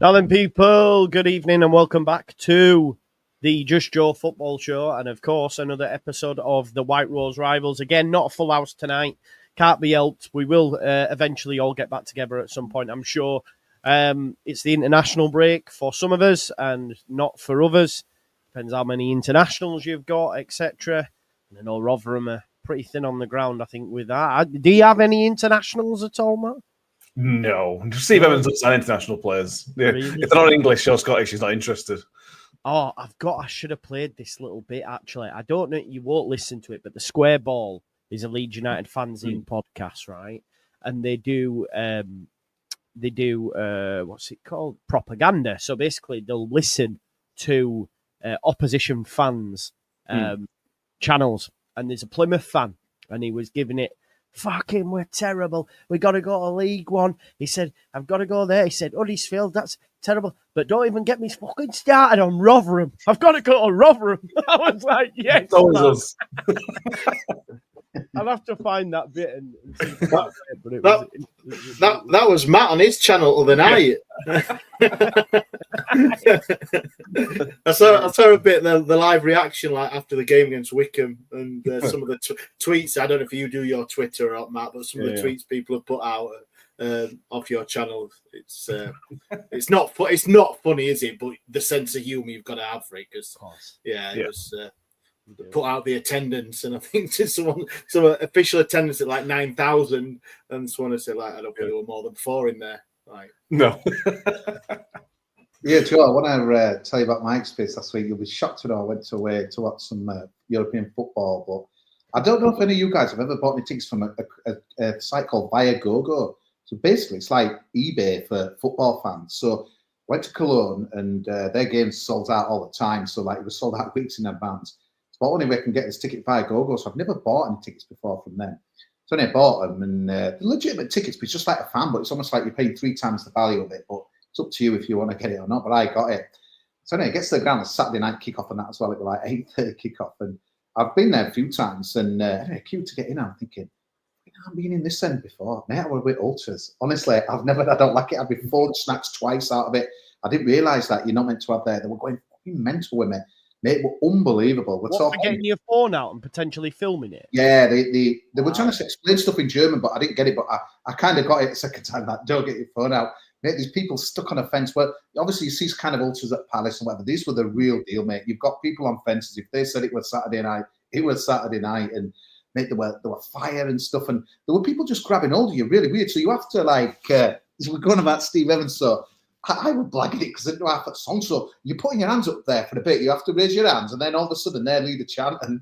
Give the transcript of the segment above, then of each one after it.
Now then, people, good evening and welcome back to the Just Joe Football Show, and of course, another episode of the White Rose Rivals. Again, not a full house tonight. Can't be helped. We will eventually all get back together at some point, I'm sure. It's the international break for some of us and not for others. Depends how many internationals you've got, etc. And I know Rotherham are pretty thin on the ground, I think, with that. Do you have any internationals at all, Matt? No. Steve Evans doesn't sign international players. Yeah. Really? If they're not English or Scottish, he's not interested. Oh, I should have played this little bit, actually. I don't know, you won't listen to it, but the Square Ball is a Leeds United fanzine podcast, right? And they do, what's it called? Propaganda. So basically, they'll listen to opposition fans' channels. And there's a Plymouth fan, and he was giving it, fucking, we're terrible. We got to go to League One. He said, I've got to go there. He said, Huddersfield, that's terrible. But don't even get me fucking started on Rotherham. I've got to go to Rotherham. I was like, yes. It's always us. I'll have to find that bit and see if that was Matt on his channel the other night. I saw a bit of the live reaction like after the game against Wickham and some of the tweets. I don't know if you do your Twitter or Matt, but some of the tweets people have put out off your channel. It's not funny, is it? But the sense of humour you've got to have for it, because it was. Put out the attendance, and I think some official attendance at like 9,000, and someone said like, I don't think there were more than 4 in there. Like, no. Yeah, Joe, I want to tell you about my experience last week. You'll be shocked when I went away to watch some European football, but I don't know if any of you guys have ever bought any tickets from a site called Viagogo. So basically, it's like eBay for football fans. So I went to Cologne, and their games sold out all the time. So like it was sold out weeks in advance. But only way I can get this ticket via Gogo, so I've never bought any tickets before from them. So I bought them, and they're legitimate tickets, but it's just like a fan, but it's almost like you're paying 3 times the value of it, but it's up to you if you want to get it or not, but I got it. So anyway, it gets to the ground, it's Saturday night kickoff and that as well, it was like 8:30 kickoff, and I've been there a few times, and anyway, queued to get in, I'm thinking, I've been in this end before, mate, I were with ultras. Honestly, I don't like it, I've been phone snatched twice out of it. I didn't realise that you're not meant to have there, they were going fucking mental with me. Mate, were unbelievable. What, for getting your phone out and potentially filming it? Yeah, they were trying to explain stuff in German, but I didn't get it. But I kind of got it the second time. That don't get your phone out. Mate, these people stuck on a fence. Well, obviously you see kind of ultras at Palace and whatever. These were the real deal, mate. You've got people on fences. If they said it was Saturday night, it was Saturday night, and mate, there were fire and stuff, and there were people just grabbing hold of you. Really weird. So you have to like. We're going about Steve Evans, so. I would blagging it because I didn't know half that song. So you're putting your hands up there for a bit. You have to raise your hands, and then all of a sudden they lead the chant. And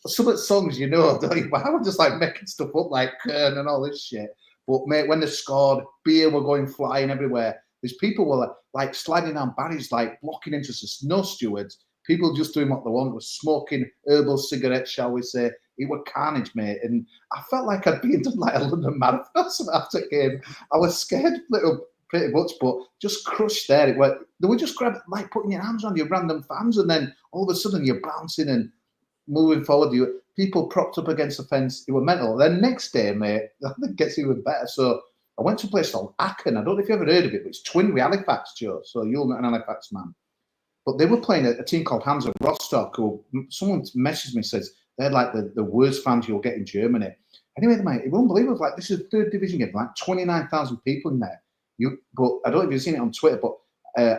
some of the songs, don't you? But I was just like making stuff up like Kern and all this shit. But mate, when they scored, beer were going flying everywhere. These people were like sliding down barriers, like blocking entrances. No stewards. People just doing what they want. Was smoking herbal cigarettes, shall we say? It was carnage, mate. And I felt like I'd been done like a London marathon after the game. I was scared, pretty much, but just crushed there. They were just like putting your hands on your random fans, and then all of a sudden you're bouncing and moving forward. People propped up against the fence. It were mental. Then next day, mate, I think it gets even better. So I went to a place called Aachen. I don't know if you've ever heard of it, but it's twin with Halifax, Joe. So you're not an Halifax man. But they were playing a team called Hansa Rostock, who someone messaged me, says they're like the worst fans you'll get in Germany. Anyway, mate, it was unbelievable. Like, this is a 3rd division game, like 29,000 people in there. But I don't know if you've seen it on Twitter, but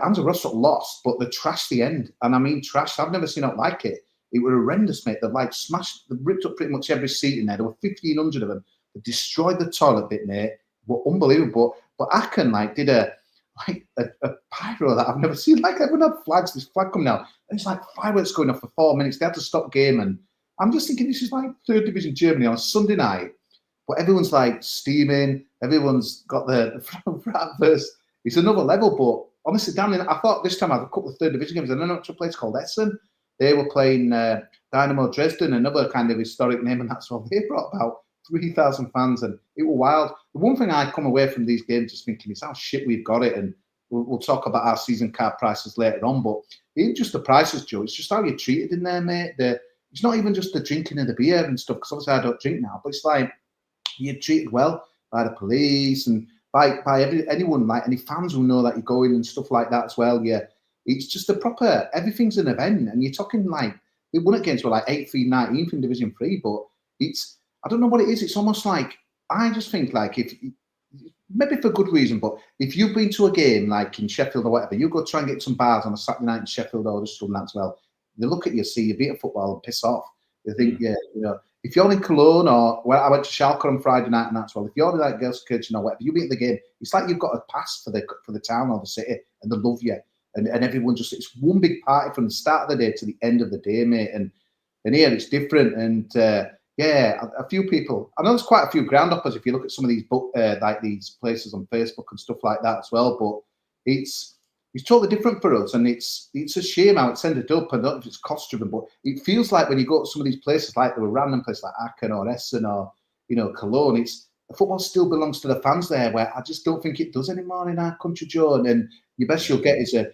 Hansa Rostock lost, but they trashed the end. And I mean, trashed. I've never seen it like it. It was horrendous, mate. They've like they've ripped up pretty much every seat in there. There were 1,500 of them. They destroyed the toilet bit, mate. Were unbelievable. But Aachen did a pyro that I've never seen. Like, everyone had flags. This flag coming out, and it's like fireworks going off for 4 minutes. They had to stop game, and I'm just thinking this is like 3rd division Germany on a Sunday night. But everyone's like steaming. Everyone's got the front verse. It's another level. But honestly, I thought this time I had a couple of 3rd division games. I don't know what's a place called Essen. They were playing Dynamo Dresden, another kind of historic name, and that's what they brought about 3,000 fans, and it was wild. The one thing I come away from these games just thinking is how shit we've got it, and we'll talk about our season card prices later on. But it ain't just the prices, Joe. It's just how you're treated in there, mate. It's not even just the drinking of the beer and stuff, because obviously I don't drink now, but it's like you're treated well by the police, and anyone, like any fans will know that you're going and stuff like that as well. Yeah, it's just a proper, everything's an event, and you're talking like they won against like 8-3-19 from Division 3, but it's, I don't know what it is. It's almost like, I just think like if maybe for good reason, but if you've been to a game like in Sheffield or whatever, you go try and get some bars on a Saturday night in Sheffield or just done that as well. They look at you, see you beat a football and piss off. They think, yeah, you know, if you're in Cologne or I went to Schalke on Friday night and that's well, if you're in like Gelsenkirchen or whatever, you beat the game, it's like you've got a pass for the town or the city, and they love you. And everyone just, it's one big party from the start of the day to the end of the day, mate. And here it's different. And yeah, a few people, I know there's quite a few groundhoppers if you look at some of these like these places on Facebook and stuff like that as well. But it's totally different for us, and it's a shame how it's ended up. I don't know if it's cost driven, but it feels like when you go to some of these places, like there were random places like Aachen or Essen or, you know, Cologne, it's the football still belongs to the fans there, where I just don't think it does anymore in our country, Joe. And your best you'll get is a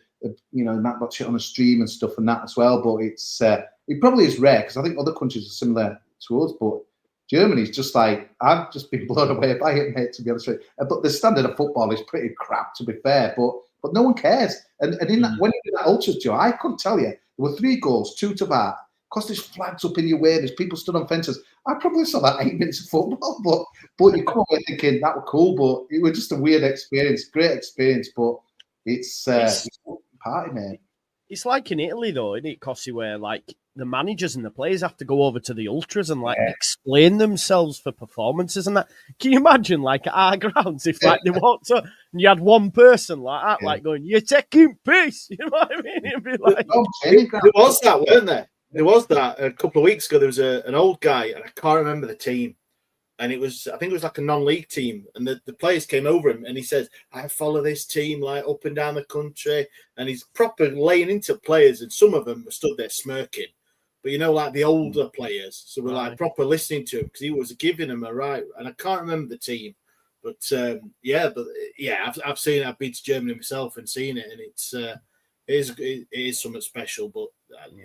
you know, Matt watch it on a stream and stuff and that as well. But it's it probably is rare because I think other countries are similar to us, but Germany's just like, I've just been blown away by it, mate, to be honest with you. But the standard of football is pretty crap, to be fair. But no one cares. And in that, when you do that ultras, Joe, I couldn't tell you. There were 3 goals, 2 to that. Because there's flags up in your way, there's people stood on fences. I probably saw that 8 minutes of football, but you come away thinking that was cool, but it was just a weird experience, great experience. But it's a party, mate. It's like in Italy, though, isn't it, Cossie, where like the managers and the players have to go over to the ultras and like explain themselves for performances and that. Can you imagine, like at our grounds, if like they walked up and you had one person like that, like going, "You're taking piss," you know what I mean? It'd be like, there was that, weren't there? There was that a couple of weeks ago. There was an old guy, and I can't remember the team. And I think it was like a non-league team. And the players came over him and he says, I follow this team like up and down the country. And he's proper laying into players. And some of them were stood there smirking. But, you know, like the older players. So we're like proper listening to him because he was giving them a right. And I can't remember the team. But, I've seen it. I've been to Germany myself and seen it. And it is something special. But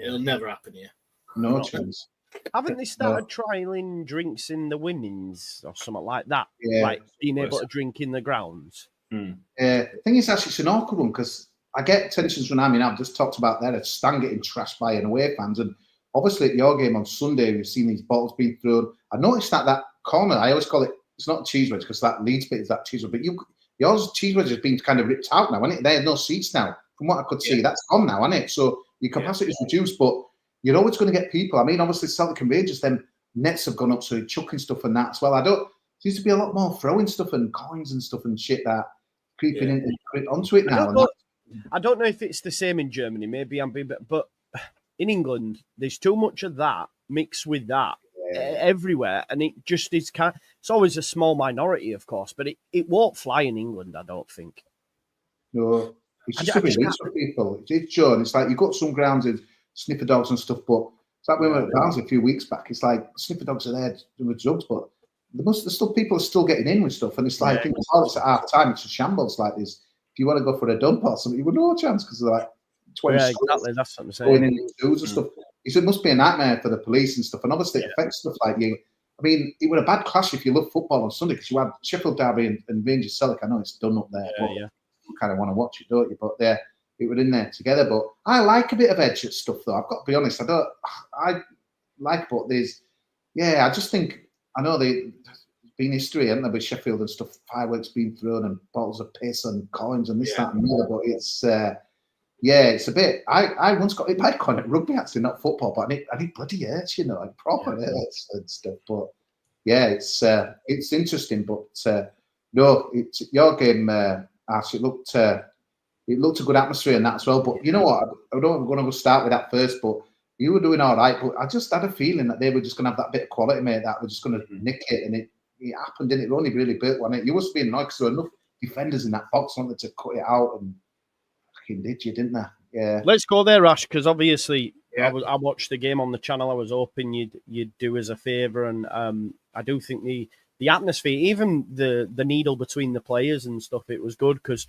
it'll never happen here. No chance. Haven't they started trialing drinks in the women's or something like that? Yeah, like being able to drink in the grounds. The thing is, actually, it's an awkward one because I get tensions from I've just talked about there. It's Stan getting trashed by an away fans, and obviously at your game on Sunday, we've seen these bottles being thrown. I noticed that corner. I always call it. It's not cheese wedge because that Leeds bit is that cheese wedge, but yours cheese wedge has been kind of ripped out now, isn't it? They have no seats now. From what I could see, that's gone now, isn't it? So your capacity is reduced, but you're always going to get people. I mean, obviously, Celtic and Rangers, them nets have gone up, so chucking stuff and that as well. Seems to be a lot more throwing stuff and coins and stuff and shit that creeping onto it now. I don't know if it's the same in Germany. Maybe I'm being, but in England, there's too much of that mixed with that everywhere, and it just is it's always a small minority, of course, but it won't fly in England. I don't think. No, it's just a release for people. It's John. It's like you've got some grounds in sniffer dogs and stuff, but it's like we went to Barnes a few weeks back. It's like sniffer dogs are there with drugs, but people are still getting in with stuff, and it's like it's at half time. It's a shambles like this. If you want to go for a dump or something, you would no chance because they're like 20 exactly. That's what I'm saying. Going in dudes and stuff. It must be a nightmare for the police and stuff, and obviously it affects stuff like you. I mean, it was a bad clash if you love football on Sunday because you had Sheffield Derby and Rangers Celtic. I know it's done up there, but you kind of want to watch it, don't you? But it was in there together. But I like a bit of edge at stuff, though. I've got to be honest. I like, but I just think, I know there's been history, hasn't there, with Sheffield and stuff, fireworks being thrown and bottles of piss and coins and this, that, and the other. But it's, it's a bit, I once got hit by a coin at rugby, actually, not football, but I need bloody hurts, you know, like proper hurts and stuff. But it's interesting. But no, it's your game, Ash. It looked a good atmosphere in that as well. But you know what? I don't want to go start with that first, but you were doing all right. But I just had a feeling that they were just going to have that bit of quality, mate, that were just going to nick it. And it happened, didn't it? It only really built one. You must be annoyed because there were enough defenders in that box wanted to cut it out. And fucking did you, didn't they? Yeah. Let's go there, Ash, because obviously I watched the game on the channel. I was hoping you'd do us a favour. And I do think the atmosphere, even the needle between the players and stuff, it was good because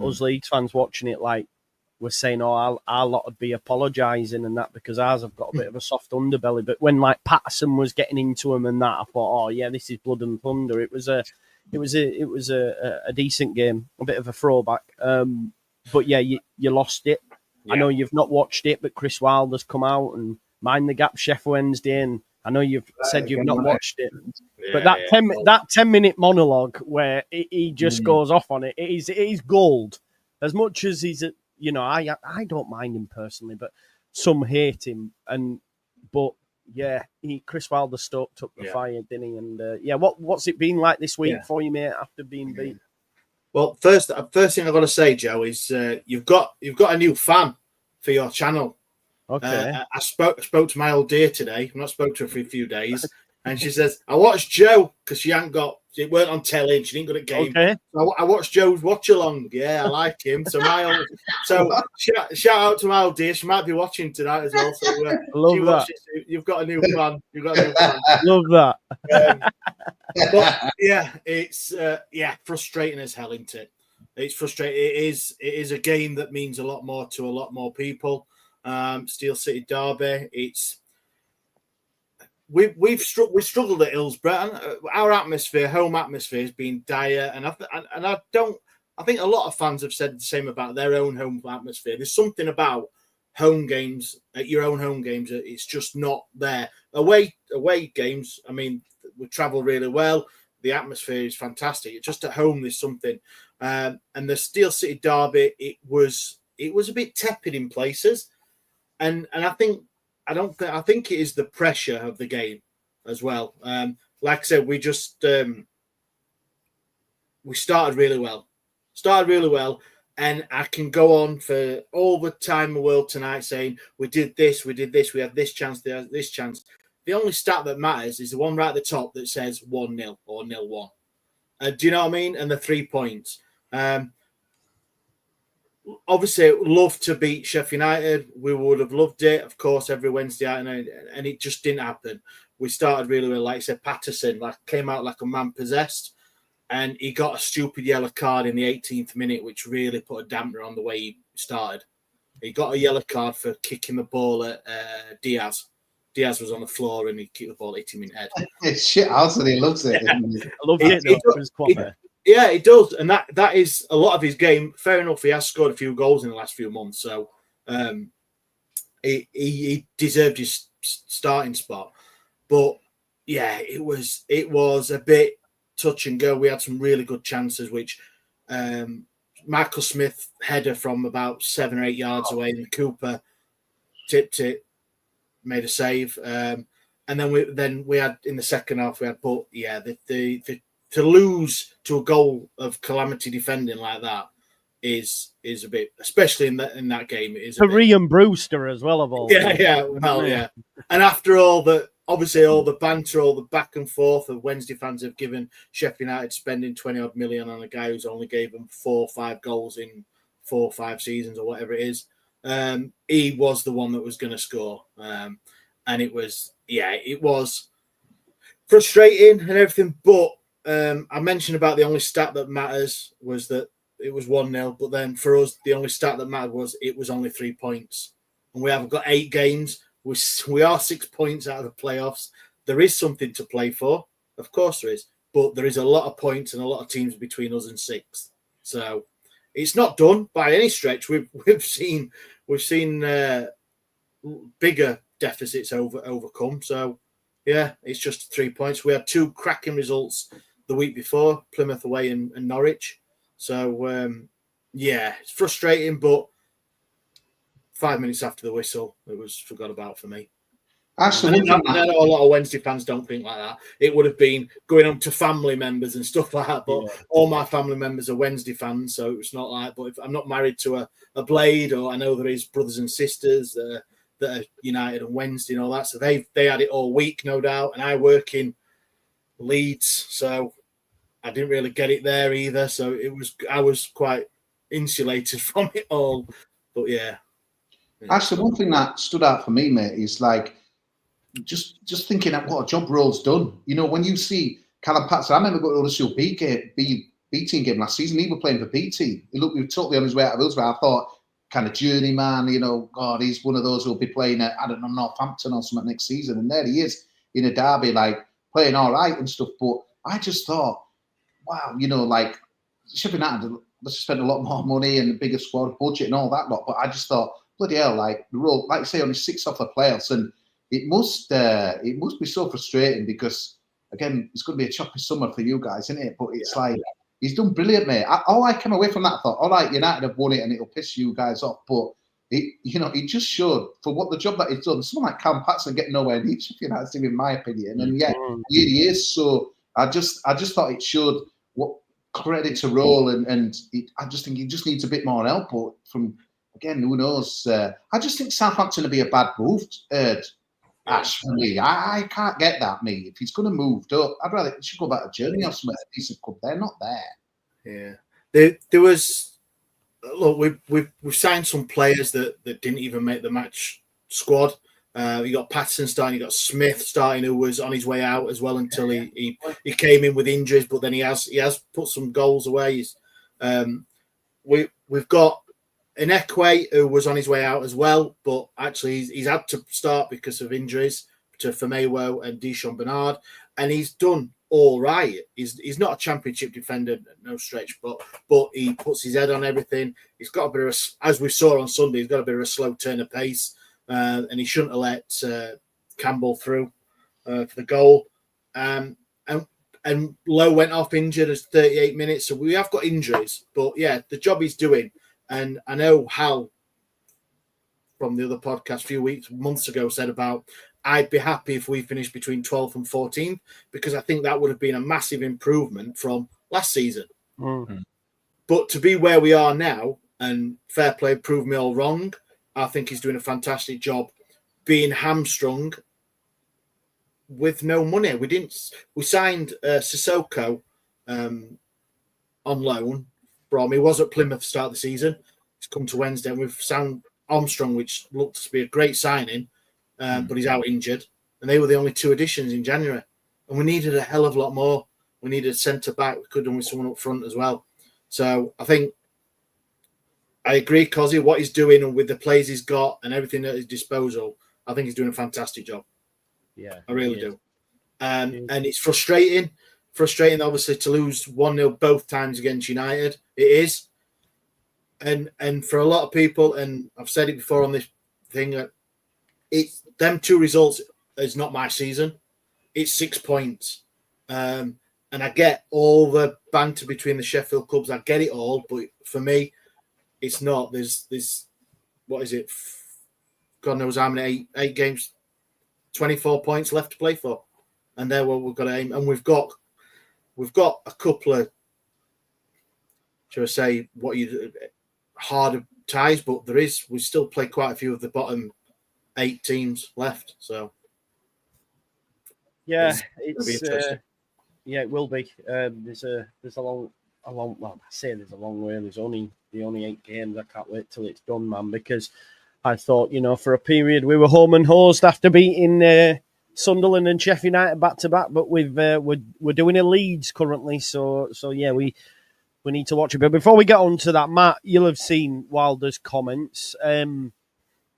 us Leeds fans watching it were saying, our lot would be apologising and that because ours have got a bit of a soft underbelly. But when Patterson was getting into him and that, I thought, this is blood and thunder. It was a it was a decent game, a bit of a throwback. But yeah, you lost it. I know you've not watched it, but Chris Wilder's come out and Mind the Gap Chef Wednesday, and I know you've said you've not watched it. But that 10-minute monologue where he just goes off on it, it is gold. As much as he's, I don't mind him personally, but some hate him. But yeah, Chris Wilder stoked up the fire, didn't he? And what's it been like this week for you, mate, after being beat? Well, first thing I've got to say, Joe, is you've got a new fan for your channel. Okay. I spoke to my old dear today. I've not spoken to her for a few days, and she says I watched Joe because it weren't on telly and she didn't go to game. Okay. So I watched Joe's watch along. Yeah, I like him. So shout out to my old dear. She might be watching tonight as well. So love that. You've got a new fan. Love that. But yeah, it's frustrating as hell, isn't it? It's frustrating. It is a game that means a lot more to a lot more people. Steel City Derby. We've struggled at Hillsborough. Our atmosphere, home atmosphere, has been dire, and I think a lot of fans have said the same about their own home atmosphere. There's something about home games at your own home games. It's just not there. Away games. I mean, we travel really well. The atmosphere is fantastic. It's just at home there's something. And the Steel City Derby, it was a bit tepid in places. And I think it is the pressure of the game as well. Like I said, we just we started really well. And I can go on for all the time in the world tonight saying we did this, we had this chance, this chance. The only stat that matters is the one right at the top that says 1-0 or 0-1. Do you know what I mean? And the 3 points. Obviously, love to beat Sheffield United. We would have loved it, of course, every Wednesday night, and it just didn't happen. We started really well. Like I said, Patterson came out like a man possessed, and he got a stupid yellow card in the 18th minute, which really put a damper on the way he started. He got a yellow card for kicking the ball at Diaz. Diaz was on the floor and he kicked the ball, hit him in the head. It's shit house and he loves it. I love it. Yeah, it does. And that is a lot of his game. Fair enough, he has scored a few goals in the last few months. So he deserved his starting spot. But yeah, it was a bit touch and go. We had some really good chances, which Michael Smith header from about 7 or 8 yards away, and Cooper tipped it, made a save. And then we had in the second half but yeah, to lose to a goal of calamity defending like that is a bit, especially in that game. It is Korean Brewster as well of all. Yeah. And after all the banter, all the back and forth of Wednesday fans have given Sheffield United spending 20-odd million on a guy who's only gave them 4 or 5 goals in 4 or 5 seasons or whatever it is. He was the one that was going to score. And it was frustrating and everything. But I mentioned about the only stat that matters was that it was 1-0. But then for us, the only stat that mattered was it was only 3 points. And we have got 8 games. We are 6 points out of the playoffs. There is something to play for. Of course there is. But there is a lot of points and a lot of teams between us and 6th. So it's not done by any stretch. We've seen bigger deficits overcome. So yeah, it's just 3 points. We had 2 cracking results the week before, Plymouth away and Norwich. So yeah, it's frustrating, but 5 minutes after the whistle, it was forgot about for me. Actually, I know a lot of Wednesday fans don't think like that. It would have been going on to family members and stuff like that. But all my family members are Wednesday fans, so it's not like. But if I'm not married to a Blade, or I know there is brothers and sisters that are United on Wednesday and all that. So they had it all week, no doubt. And I work in Leeds, so I didn't really get it there either. So I was quite insulated from it all. But yeah. Actually, one thing that stood out for me, mate, is like just thinking of what a job Roll's done. You know, when you see Callum Patterson, I remember going to Huddersfield B team game last season. He was playing for B team. He was totally on his way out of Hillsborough. I thought, kind of journeyman, you know, God, he's one of those who'll be playing at, I don't know, Northampton or something next season. And there he is in a derby, like playing all right and stuff. But I just thought, wow, like Sheffield United must have spent a lot more money and a bigger squad budget and all that lot. But I just thought, bloody hell, like the role, like you say, only 6 off the playoffs, and it must be so frustrating because again, it's going to be a choppy summer for you guys, isn't it? But it's like he's done brilliant, mate. I came away from that, I thought, all right, United have won it, and it'll piss you guys off, but. It just showed for what the job that he's done. Someone like Cam Patson getting nowhere near Sheffield United team, in my opinion, and yet here he is. So I just thought it showed what credit to roll, and I just think he just needs a bit more help. But from again, who knows? I just think Southampton would be a bad move. Ash, for me, I can't get that. Me, if he's going to move, I'd rather he should go back to Germany or somewhere. A decent club. They're not there. Yeah, there was. Look, we've signed some players that didn't even make the match squad. You got Patson starting, you got Smith starting, who was on his way out as well until he came in with injuries, but then he has put some goals away. We've got Inekwe, who was on his way out as well, but actually he's had to start because of injuries to Famewo and Deschamps Bernard, and he's done all right. He's not a championship defender, no stretch, but he puts his head on everything. He's got a bit of as we saw on Sunday, he's got a bit of a slow turn of pace, and he shouldn't have let Campbell through for the goal. And Lowe went off injured as 38 minutes, so we have got injuries. But yeah, the job he's doing, and I know Hal from the other podcast a few months ago said about, I'd be happy if we finished between 12th and 14th, because I think that would have been a massive improvement from last season. Mm-hmm. But to be where we are now, and fair play, prove me all wrong, I think he's doing a fantastic job being hamstrung with no money. We signed Sissoko on loan from, he was at Plymouth at the start of the season. He's come to Wednesday, and we've signed Armstrong, which looked to be a great signing. But he's out injured, and they were the only 2 additions in January. And we needed a hell of a lot more. We needed a centre back. We could have done with someone up front as well. So I think I agree, Cozzy, what he's doing and with the plays he's got and everything at his disposal. I think he's doing a fantastic job. Yeah, I really do. And it's frustrating, obviously, to lose 1-0 both times against United. It is, and for a lot of people, and I've said it before on this thing. It's them 2 results is not my season. It's 6 points. And I get all the banter between the Sheffield clubs. I get it all. But for me, it's not. There's what is it? God knows how many, 8 games, 24 points left to play for. And they're what we've got to aim. And we've got a couple of, shall I say, harder ties. But we still play quite a few of the bottom 8 teams left, so yeah, it will be. There's a long. Well, I say there's a long way. There's only 8 games. I can't wait till it's done, man. Because I thought, for a period we were home and hosed after beating Sunderland and Sheffield United back to back, but we're doing a Leeds currently. So yeah, we need to watch it. But before we get on to that, Matt, you'll have seen Wilder's comments.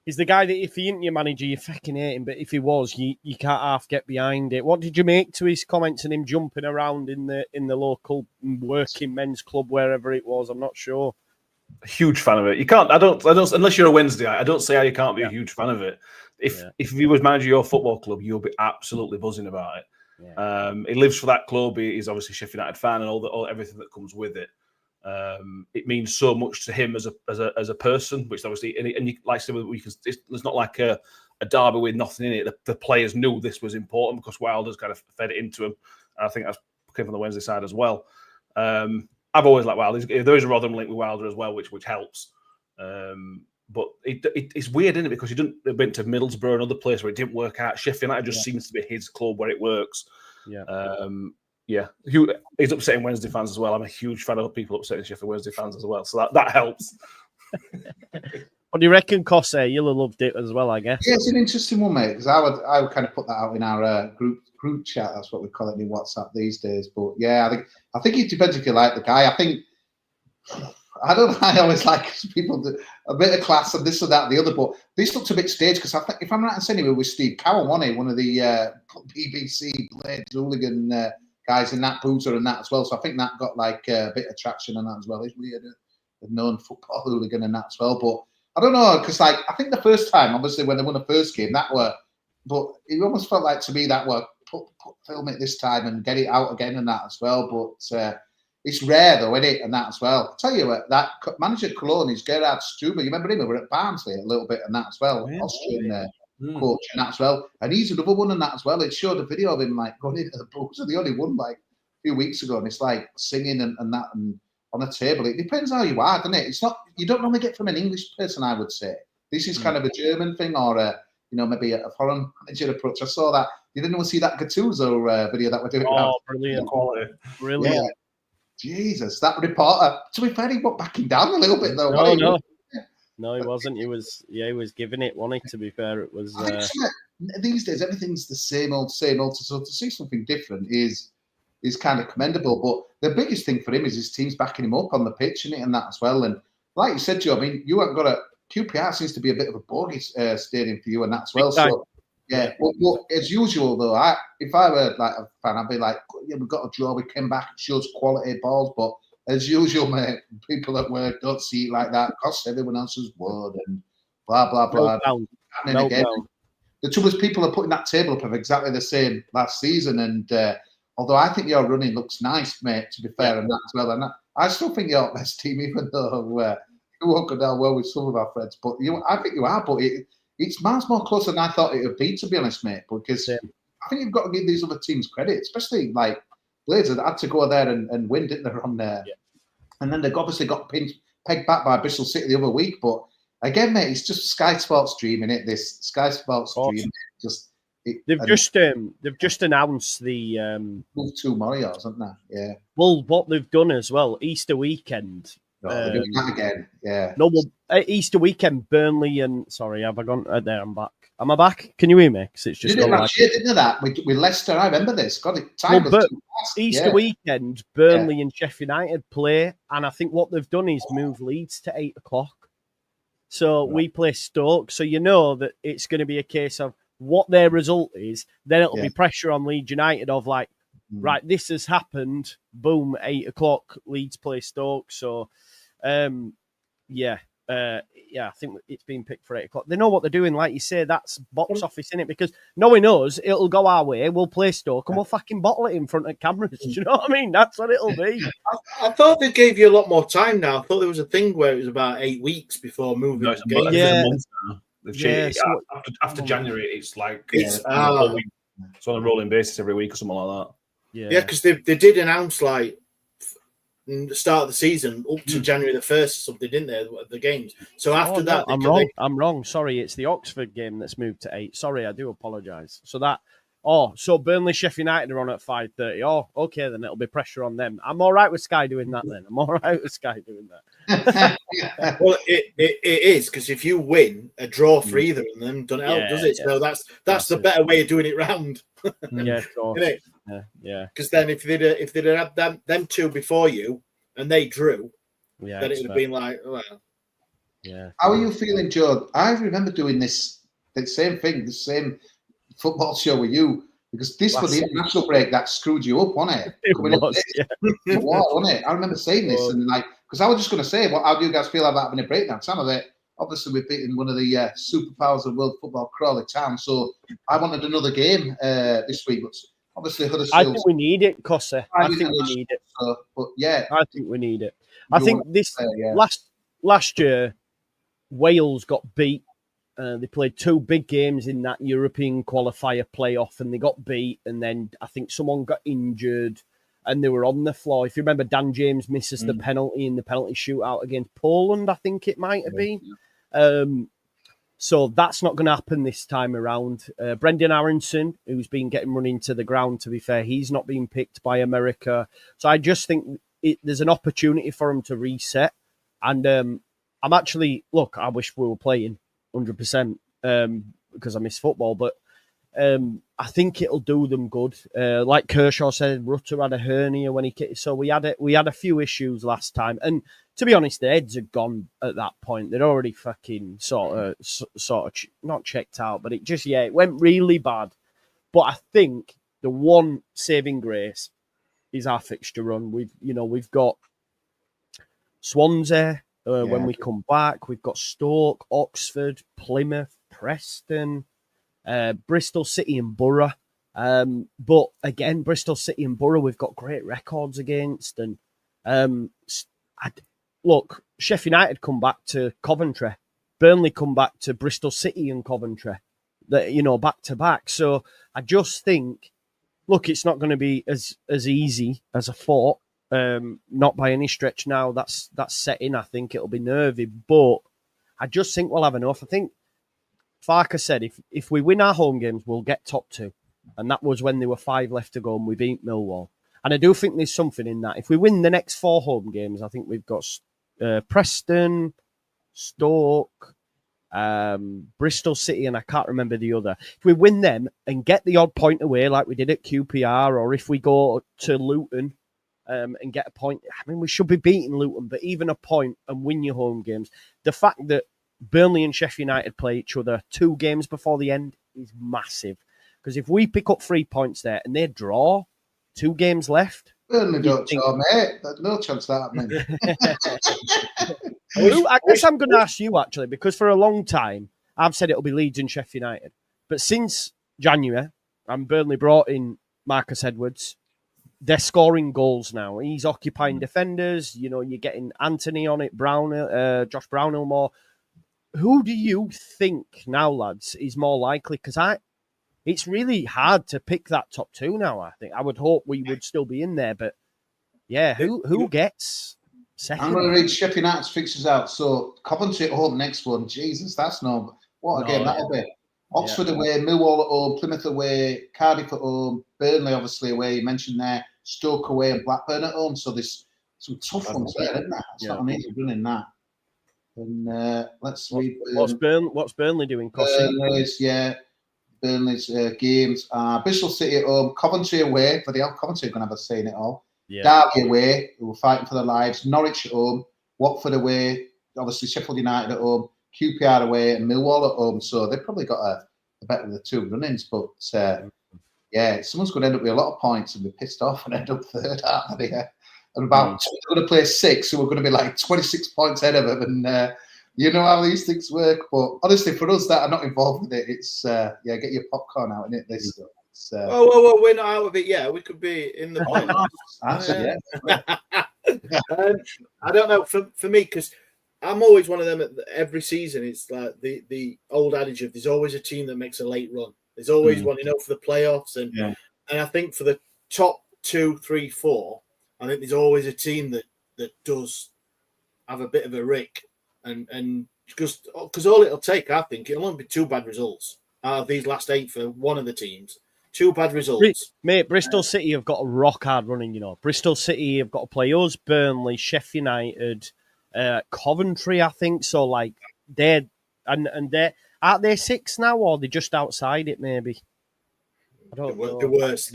He's the guy that if he isn't your manager, you fucking hate him. But if he was, you can't half get behind it. What did you make to his comments and him jumping around in the local working men's club, wherever it was? I'm not sure. A huge fan of it. You can't. I don't. Unless you're a Wednesday. I don't see how you can't be a huge fan of it. If you was manager of your football club, you'll be absolutely buzzing about it. Yeah. He lives for that club. He's obviously a Sheffield United fan and all everything that comes with it. It means so much to him as a person, which obviously, and you, like I said, it's not like a derby with nothing in it. The players knew this was important because Wilder's kind of fed it into him. And I think that's came from the Wednesday side as well. I've always liked Wilder. There is a Rotherham link with Wilder as well, which helps. But it's weird, isn't it? Because he went to Middlesbrough, another place where it didn't work out. Sheffield United just seems to be his club where it works. Yeah. He's upsetting Wednesday fans as well. I'm a huge fan of people upsetting Sheffield Wednesday fans as well. So that helps. What do you reckon, Cossé? You'll have loved it as well, I guess. Yeah, it's an interesting one, mate, because I would kind of put that out in our group chat. That's what we call it in WhatsApp these days. But yeah, I think it depends if you like the guy. I always like people do a bit of class and this and that and the other, but this looks a bit staged because I think, if I'm right in saying, it was Steve Cowan, wasn't he? One of the BBC Blades hooligan guys in that, Boozer and that as well. So I think that got like a bit of traction on that as well. It's weird, a known football hooligan and that as well. But I don't know, because like I think the first time, obviously when they won the first game, that were, but it almost felt like to me that were film it this time and get it out again and that as well. But it's rare though, isn't it? And that as well. I'll tell you what, that manager Cologne is Gerhard Struber. You remember him? We were at Barnsley a little bit and that as well. Yeah, Austrian coach and that as well. And he's another one and that as well. It showed a video of him like going into the books. They only won like a few weeks ago, and it's like singing and that and on a table. It depends how you are, doesn't it? It's not, you don't normally get from an English person, I would say. This is kind of a German thing or a, you know, maybe a foreign manager approach. I saw that. You didn't see that Gattuso video that we're doing? Oh, brilliant quality. Brilliant. Yeah. Jesus, that reporter, to be fair, he went backing down a little bit though. No, he wasn't. He was giving it, wasn't he? To be fair, it was. I think these days everything's the same old. So to see something different is kind of commendable. But the biggest thing for him is his team's backing him up on the pitch and that as well. And like you said, Joe, I mean, you haven't got a QPR seems to be a bit of a bogey stadium for you and that as well. So yeah, well, as usual though, if I were like a fan, I'd be like, yeah, we've got a draw. We came back, it shows quality balls, but as usual, mate, people at work don't see it like that. Costs everyone else's wood and blah blah blah. No again. The trouble is, people are putting that table up of exactly the same last season. And although I think your running looks nice, mate, to be fair, and that as well. And I still think you're best team, even though you won't go down well with some of our friends. But I think you are. But it's miles more closer than I thought it would be, to be honest, mate. Because I think you've got to give these other teams credit, especially like Blazers had to go there and win, didn't they, on there? Yeah. And then they obviously got pegged back by Bristol City the other week. But again, mate, it's just Sky Sports streaming it. This Sky Sports stream, they've just announced the move to Moriarty's, haven't they? Yeah. Well, what they've done as well, Easter weekend. They're doing that again. Yeah. No, well, Easter weekend, Burnley and sorry, have I gone there? I'm back. Am I back? Can you hear me? Because it's just. You did last year, didn't you? That with Leicester, I remember this. God, time was too fast. Easter weekend, Burnley and Sheffield United play, and I think what they've done is move Leeds to 8:00. So we play Stoke. So you know that it's going to be a case of what their result is. Then it'll be pressure on Leeds United of like, right, this has happened. Boom, 8:00. Leeds play Stoke. So, I think it's been picked for 8:00. They know what they're doing. Like you say, that's box office, in it? Because knowing us, it'll go our way. We'll play Stoke and we'll fucking bottle it in front of cameras. Do you know what I mean? That's what it'll be. I thought they gave you a lot more time now. I thought there was a thing where it was about 8 weeks before moving. After January, it's like it's on a rolling basis every week or something like that. Yeah, because they did announce like the start of the season up to January the 1st or something, didn't they? The games. So after that, I'm wrong. Sorry, it's the Oxford game that's moved to 8. Sorry, I do apologise. So Burnley, Sheffield United are on at 5:30. Oh, okay, then it'll be pressure on them. I'm all right with Sky doing that. Then I'm all right with Sky doing that. Well, it is, because if you win, a draw for either of them doesn't help, does it? So that's the better way of doing it round. Yeah, of course. Yeah. Because then if they'd had them two before you and they drew, then it would have been like, well. Yeah. How are you feeling, Joe? I remember doing the same thing, the same football show with you, because this was the international break that screwed you up, wasn't it? It was, wasn't it? I remember saying this, and like, because I was just going to say, how do you guys feel about having a breakdown? Some of it, obviously, we're beating one of the superpowers of world football, Crawley Town, so I wanted another game this week, but obviously Huddersfield. I think we need it, Cossa. I think we need it. But yeah, I think we need it. I think this last year, Wales got beat. They played 2 big games in that European qualifier playoff, and they got beat. And then I think someone got injured, and they were on the floor. If you remember, Dan James misses the penalty in the penalty shootout against Poland, I think it might have been. So that's not going to happen this time around. Brendan Aronson, who's been getting run into the ground, to be fair, he's not being picked by America. So I just think there's an opportunity for him to reset. And I'm actually, I wish we were playing 100% because I miss football, but I think it'll do them good. Like Kershaw said, Rutter had a hernia when he kicked, so we had a few issues last time. And to be honest, the heads had gone at that point. They'd already fucking sort of not checked out, but it went really bad. But I think the one saving grace is our fixture run. We've got Swansea when we come back. We've got Stoke, Oxford, Plymouth, Preston, Bristol City and Borough. But again, Bristol City and Borough, we've got great records against. And look, Sheffield United come back to Coventry. Burnley come back to Bristol City and Coventry. Back to back. So I just think, look, it's not going to be as easy as I thought. Not by any stretch now. That's set in. I think it'll be nervy, but I just think we'll have enough. I think Farke said if we win our home games, we'll get top 2. And that was when there were 5 left to go and we beat Millwall. And I do think there's something in that. If we win the next 4 home games, I think we've got Preston, Stoke, Bristol City, and I can't remember the other. If we win them and get the odd point away like we did at QPR, or if we go to Luton and get a point, I mean, we should be beating Luton, but even a point and win your home games. The fact that Burnley and Sheffield United play each other 2 games before the end is massive. Because if we pick up 3 points there and they draw 2 games left, Burnley don't draw, mate. There's no chance of that, I guess I'm going to ask you actually, because for a long time I've said it'll be Leeds and Sheffield United, but since January and Burnley brought in Marcus Edwards, they're scoring goals now. He's occupying defenders. You're getting Anthony on it, Josh Brownhill more. Who do you think now, lads, is more likely? Because it's really hard to pick that top 2 now, I think. I would hope we would still be in there, but yeah, who gets second? I'm going to read Sheffield United's fixtures out. So Coventry at home next one. Jesus, that's what a game that'll be. Oxford away, Millwall at home, Plymouth away, Cardiff at home, Burnley obviously away, you mentioned there, Stoke away and Blackburn at home. So there's some tough ones there, isn't there? It's not an easy run in that. And let's read. What's Burnley doing? Burnley's games are Bristol City at home, Coventry away. Coventry are going to have a say in it all. Yeah. Derby away, who were fighting for their lives. Norwich at home, Watford away, obviously Sheffield United at home, QPR away, and Millwall at home. So they've probably got a better of the 2 run-ins. But someone's going to end up with a lot of points and be pissed off and end up third, aren't they? And they're going to play 6, so we're going to be like 26 points ahead of them. And you know how these things work. But honestly, for us that are not involved with it, it's get your popcorn out, innit? This stuff. We're not out of it yet. We could be in the I don't know. For me, because I'm always one of them. Every season, it's like the old adage of there's always a team that makes a late run. There's always one, for the playoffs, and I think for the top 2, 3, 4, I think there's always a team that does have a bit of a rick, and because all it'll take, I think, it'll only be 2 bad results out of these last 8 for one of the teams. 2 bad results. Mate, Bristol City have got a rock hard running, Bristol City have got to play us, Burnley, Sheffield United, Coventry, I think. So, like, they're 6 now, or are they just outside it, maybe? I don't know. The worst.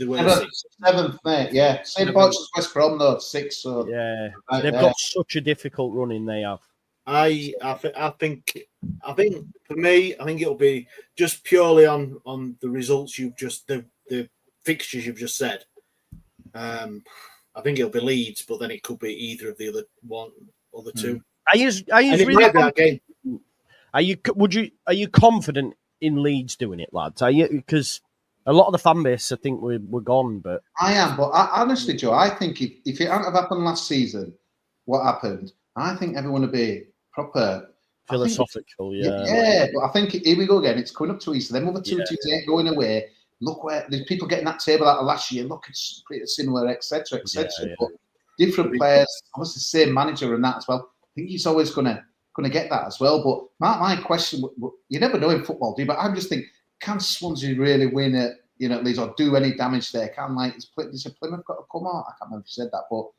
7th, mate, yeah. Same points as West Brom, though, 6. So yeah, they've got such a difficult run in, they have. I think for me, I think it'll be just purely on the results you've just the fixtures you've just said. I think it'll be Leeds, but then it could be either of the other 2. Are you confident in Leeds doing it, lads? Are you? Because a lot of the fan base, I think we're gone, but I am. But honestly, Joe, I think if it hadn't have happened last season, what happened? I think everyone would be proper philosophical, but I think here we go again. It's coming up to Easter. Them other 2 teams ain't going away. Look where there's people getting that table out of last year. Look, it's pretty similar, etc., etc. But different players, obviously same manager and that as well. I think he's always gonna get that as well. But my question, you never know in football, do you? But I'm just thinking, can Swansea really win at Leeds or do any damage there? Can is Plymouth got to come out? I can't remember if you said that, but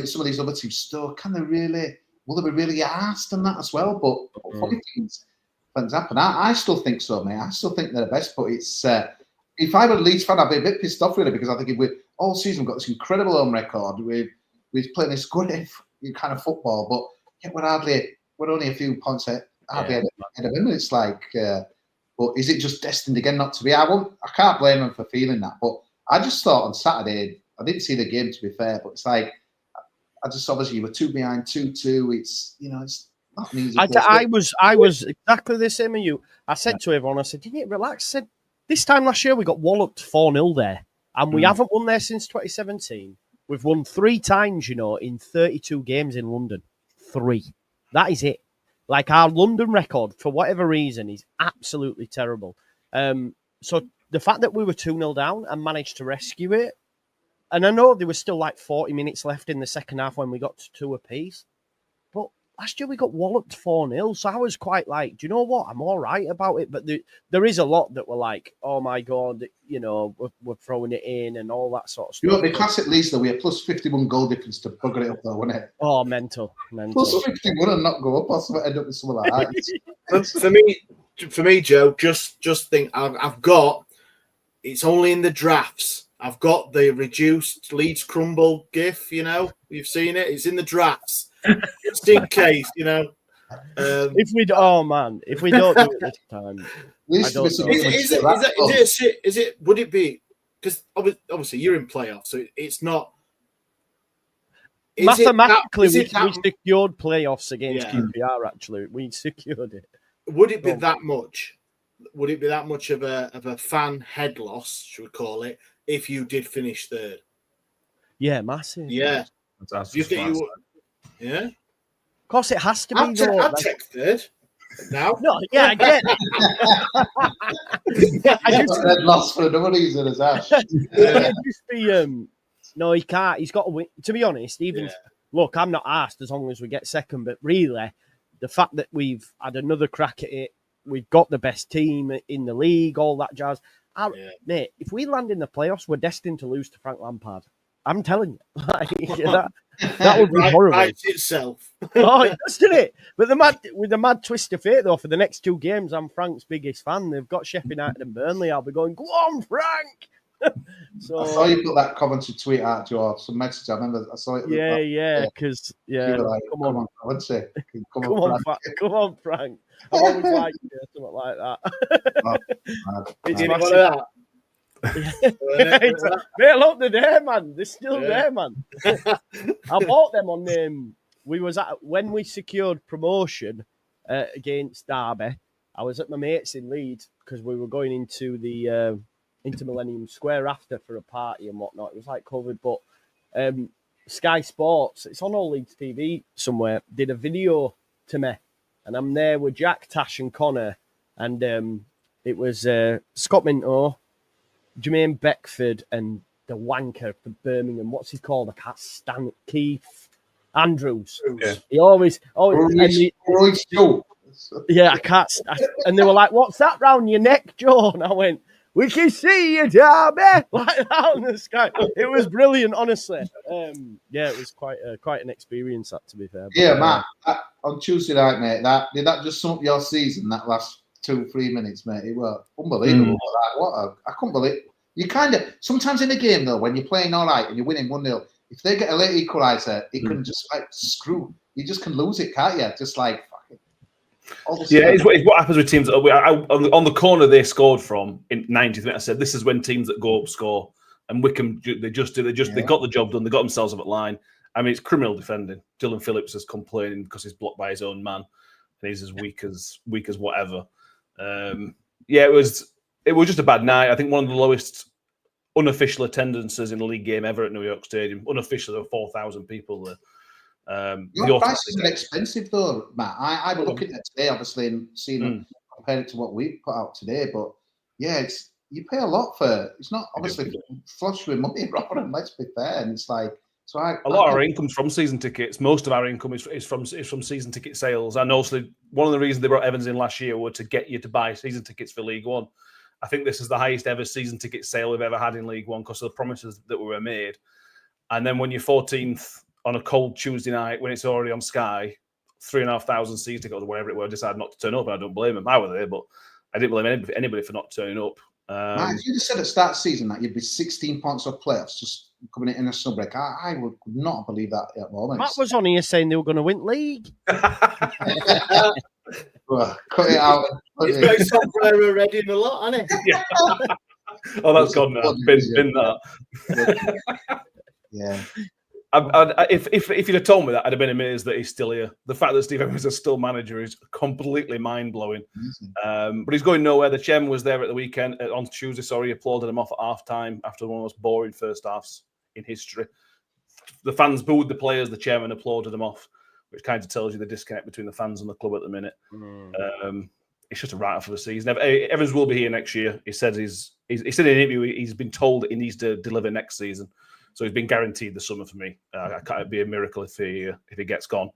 some of these other teams still can they really? Will they be really arsed on that as well? But funny things happen. I still think so, mate. I still think they're the best. But it's if I were a Leeds fan, I'd be a bit pissed off really, because I think if we all season we've got this incredible home record, we're playing this good kind of football, but we're only a few points ahead of him. It's like, but is it just destined again not to be? I can't blame him for feeling that. But I just thought on Saturday, I didn't see the game, to be fair, but it's like, I just obviously you were 2 behind, 2-2. It's, it's not an easy. I was exactly the same as you. I said to everyone, I said, you need to relax. I said, this time last year we got walloped 4-0 there, and we haven't won there since 2017. We've won 3 times, in 32 games in London. 3. That is it. Like, our London record, for whatever reason, is absolutely terrible. So the fact that we were 2-0 down and managed to rescue it, and I know there was still like 40 minutes left in the second half when we got to 2 apiece, but last year we got walloped 4-0, so I was quite like, do you know what? I'm all right about it, but there is a lot that were like, oh my God, we're throwing it in and all that sort of stuff. The classic Leeds, though, we had plus 51 goal difference to bugger it up, though, wasn't it? Oh, mental. Plus 51 and not go up, or something, end up with something like that. For me, Joe, just think, I've got, it's only in the drafts. I've got the reduced Leeds crumble GIF, you've seen it. It's in the drafts. Just in case, if we don't do it this time, would it be, because obviously you're in playoffs, so it's not. Mathematically, we secured playoffs against QPR. Actually, we secured it. Would it be that much? Would it be that much of a fan head loss, should we call it, if you did finish third? Yeah, massive. Yeah. Do you think you would? Yeah. Of course, it has to be. I'd take third now. No, yeah, I get it. I just lost for another reason as that. Just be, no, he can't. He's got to win. To be honest, look, I'm not asked as long as we get second, but really, the fact that we've had another crack at it, we've got the best team in the league, all that jazz. Mate, if we land in the playoffs, we're destined to lose to Frank Lampard. I'm telling you, that would be horrible. Writes itself. Oh, it does, doesn't it? But with the mad twist of fate, though, for the next 2 games, I'm Frank's biggest fan. They've got Sheffield United and Burnley. I'll be going, go on, Frank. So I saw you put that Coventry tweet out to or some message. I remember I saw it. Because like, come on, I would say, come on, Frank. I've always liked you, something like that. It's one of that. Mate, look, they're there, man. They're still there, man. I bought them on. When we secured promotion against Derby. I was at my mates in Leeds because we were going into the into Millennium Square after for a party and whatnot. It was like COVID, but Sky Sports, it's on All Leeds TV somewhere, did a video to me, and I'm there with Jack, Tash, and Connor, and it was Scott Minto, Jermaine Beckford, and the wanker for Birmingham. What's he called? I can't stand it. Keith Andrews. Yeah. He always I can't. And they were like, "What's that round your neck, Joe?" And I went, "We can see you, Derby," like that in the sky. It was brilliant, honestly. It was quite an experience. That, to be fair. But, Matt, on Tuesday night, mate. Did that just sum up your season? That last 2-3 minutes, mate. It was unbelievable. I couldn't believe. You kind of sometimes in a game though, when you're playing all right and you're winning 1-0, if they get a late equaliser, it can just like screw. You just can lose it, can't you? Just like fucking. It's what happens with teams. On the corner they scored from in 90th minute, I said this is when teams that go up score. And Wickham, they got the job done. They got themselves up at line. I mean, it's criminal defending. Dylan Phillips is complaining because he's blocked by his own man, and he's as weak as whatever. It was just a bad night. I think one of the lowest unofficial attendances in a league game ever at New York Stadium. Unofficially, there were 4,000 people there. Your prices are expensive, though, Matt. I was looking at today, obviously, and seeing compared it to what we put out today. But yeah, you pay a lot for. It's not obviously flush with money, Robert. And let's be fair. And it's like a lot of our income's from season tickets. Most of our income is from season ticket sales. And also, one of the reasons they brought Evans in last year were to get you to buy season tickets for League One. I think this is the highest ever season ticket sale we've ever had in League One because of the promises that were made. And then when you're 14th on a cold Tuesday night, when it's already on Sky, 3,500 season tickets or whatever it was, I decided not to turn up. And I don't blame them. I was there, but I didn't blame anybody for not turning up. If you'd have said at start of the season that you'd be 16 points off playoffs just coming in a sub break, I would not believe that at the moment. Matt was on here saying they were going to win league. Well, cut it out. He's got his sombrero ready in the lot, hasn't he? Yeah. Oh, that's gone now. Bin that. Yeah. If you'd have told me that, I'd have been amazed that he's still here. The fact that Steve Evans is still manager is completely mind-blowing. But he's going nowhere. The chairman was there at the weekend, on Tuesday, sorry, applauded him off at half-time after one of the most boring first halves in history. The fans booed the players, the chairman applauded them off, which kind of tells you the disconnect between the fans and the club at the minute. It's just a write-off for the season. Evans will be here next year. He said he said in an interview he's been told that he needs to deliver next season. So he's been guaranteed the summer for me. It'd be a miracle if he gets gone.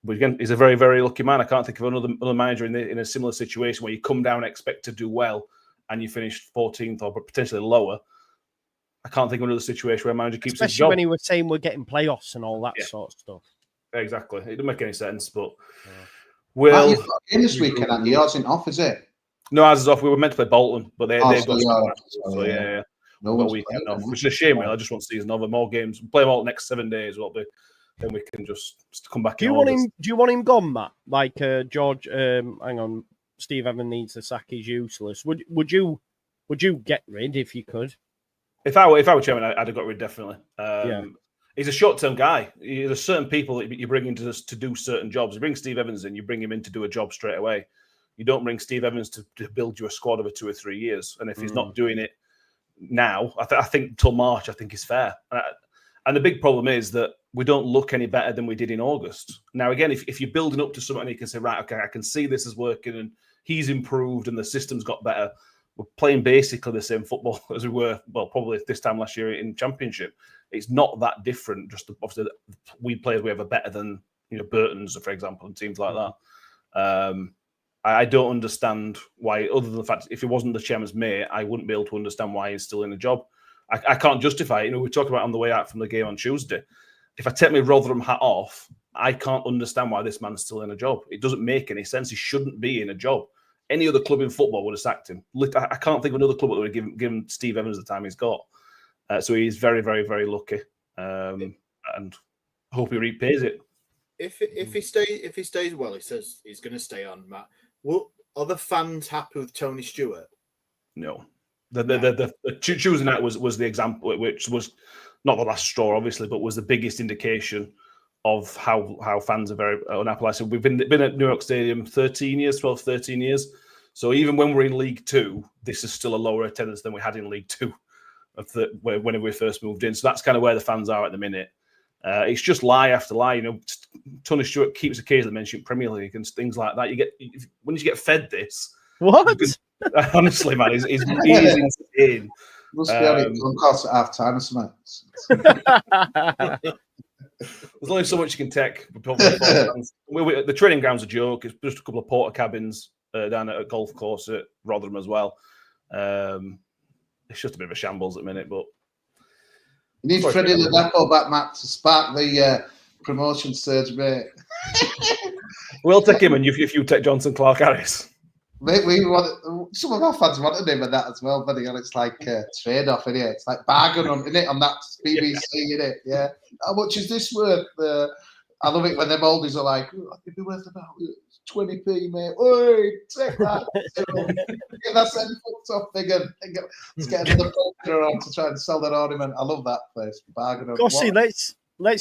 But again, he's a very, very lucky man. I can't think of another manager in a similar situation where you come down and expect to do well and you finish 14th or potentially lower. I can't think of another situation where a manager keeps his job. Especially when he was saying we're getting playoffs and all that sort of stuff. Exactly. It doesn't make any sense, but... Well, you've got a game this weekend, and yours isn't off, is it? No, ours is off. We were meant to play Bolton, but they've got so yeah. No one's weekend off, which is a shame. Really. I just want season over, more games. Play them all the next 7 days. Then we can just come back. Do you want him gone, Matt? Like George? Hang on, Steve Evans needs the sack. He's useless. Would you get rid if you could? If I were chairman, I'd have got rid definitely. He's a short-term guy. There's certain people that you bring in to do certain jobs. You bring Steve Evans in, you bring him in to do a job straight away. You don't bring Steve Evans to build you a squad over 2 or 3 years. And if he's not doing it now, I think till March, I think is fair. And the big problem is that we don't look any better than we did in August. Now, again, if you're building up to something and you can say, right, okay, I can see this is working and he's improved and the system's got better. We're playing basically the same football as we were, well, probably this time last year in Championship. It's not that different. Just obviously, we players we have are better than Burton's, for example, and teams like that. I don't understand why, other than the fact if it wasn't the chairman's mate, I wouldn't be able to understand why he's still in a job. I can't justify it. We talked about it on the way out from the game on Tuesday. If I take my Rotherham hat off, I can't understand why this man's still in a job. It doesn't make any sense. He shouldn't be in a job. Any other club in football would have sacked him. I can't think of another club that would have given Steve Evans the time he's got. So he's very, very, very lucky, and hope he repays it. If he stays well, he says he's going to stay on, Matt. Are the fans happy with Tony Stewart? No. The Tuesday night was the example, which was not the last straw, obviously, but was the biggest indication of how fans are very unhappy. So we've been at New York Stadium 13 years. So even when we're in League Two, this is still a lower attendance than we had in League Two when we first moved in. So that's kind of where the fans are at the minute. It's just lie after lie. Tony Stewart keeps occasionally mentioning Premier League and things like that. When you get fed this, what? Honestly, man, he's insane. Must be having on course at half time or something. There's only so much you can take. The training ground's a joke. It's just a couple of porta cabins down at a golf course at Rotherham as well. It's just a bit of a shambles at the minute, but you need Freddie Ladapo back, Matt, to spark the promotion surge, mate. We'll take him, and if you take Johnson Clark Harris. Mate, some of our fans wanted him and that as well, but it's like trade-off, isn't it? It's like bargain on, isn't it, on that BBC, isn't it? Yeah. How much is this worth? I love it when them oldies are like, it'd be worth about 20p, mate. Oi, take that. Get that 7 foot off thing and let's get another poster on to try and sell that ornament. I love that place. Bargain on. Gossy, let's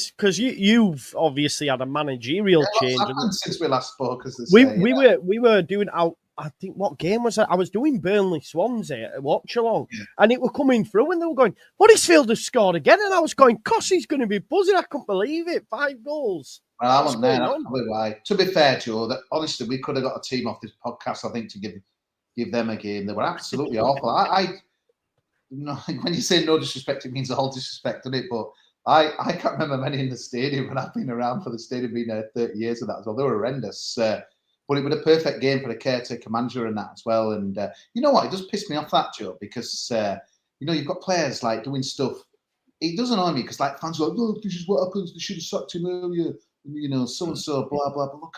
because you've obviously had a managerial change. Since we last spoke, we were doing out. I think what game was it? I was doing Burnley Swansea at watch along, and it were coming through, and they were going, "Huddersfield has scored again," and I was going, "Cossey's going to be buzzing." I couldn't believe it. 5 goals. Well, I wasn't there. That's probably why. To be fair, Joe, that honestly, we could have got a team off this podcast. I think to give them a game. They were absolutely awful. When you say no disrespect, it means all disrespect, doesn't it? But I can't remember many in the stadium, and I've been around for the stadium, been there 30 years of that as well. They were horrendous. But it was a perfect game for the caretaker manager and that as well. And you know what? It does piss me off, that, Joe, because, you've got players like doing stuff. It does annoy me because like fans are like, oh, this is what happens. They should have sacked him earlier. So-and-so, blah, blah, blah.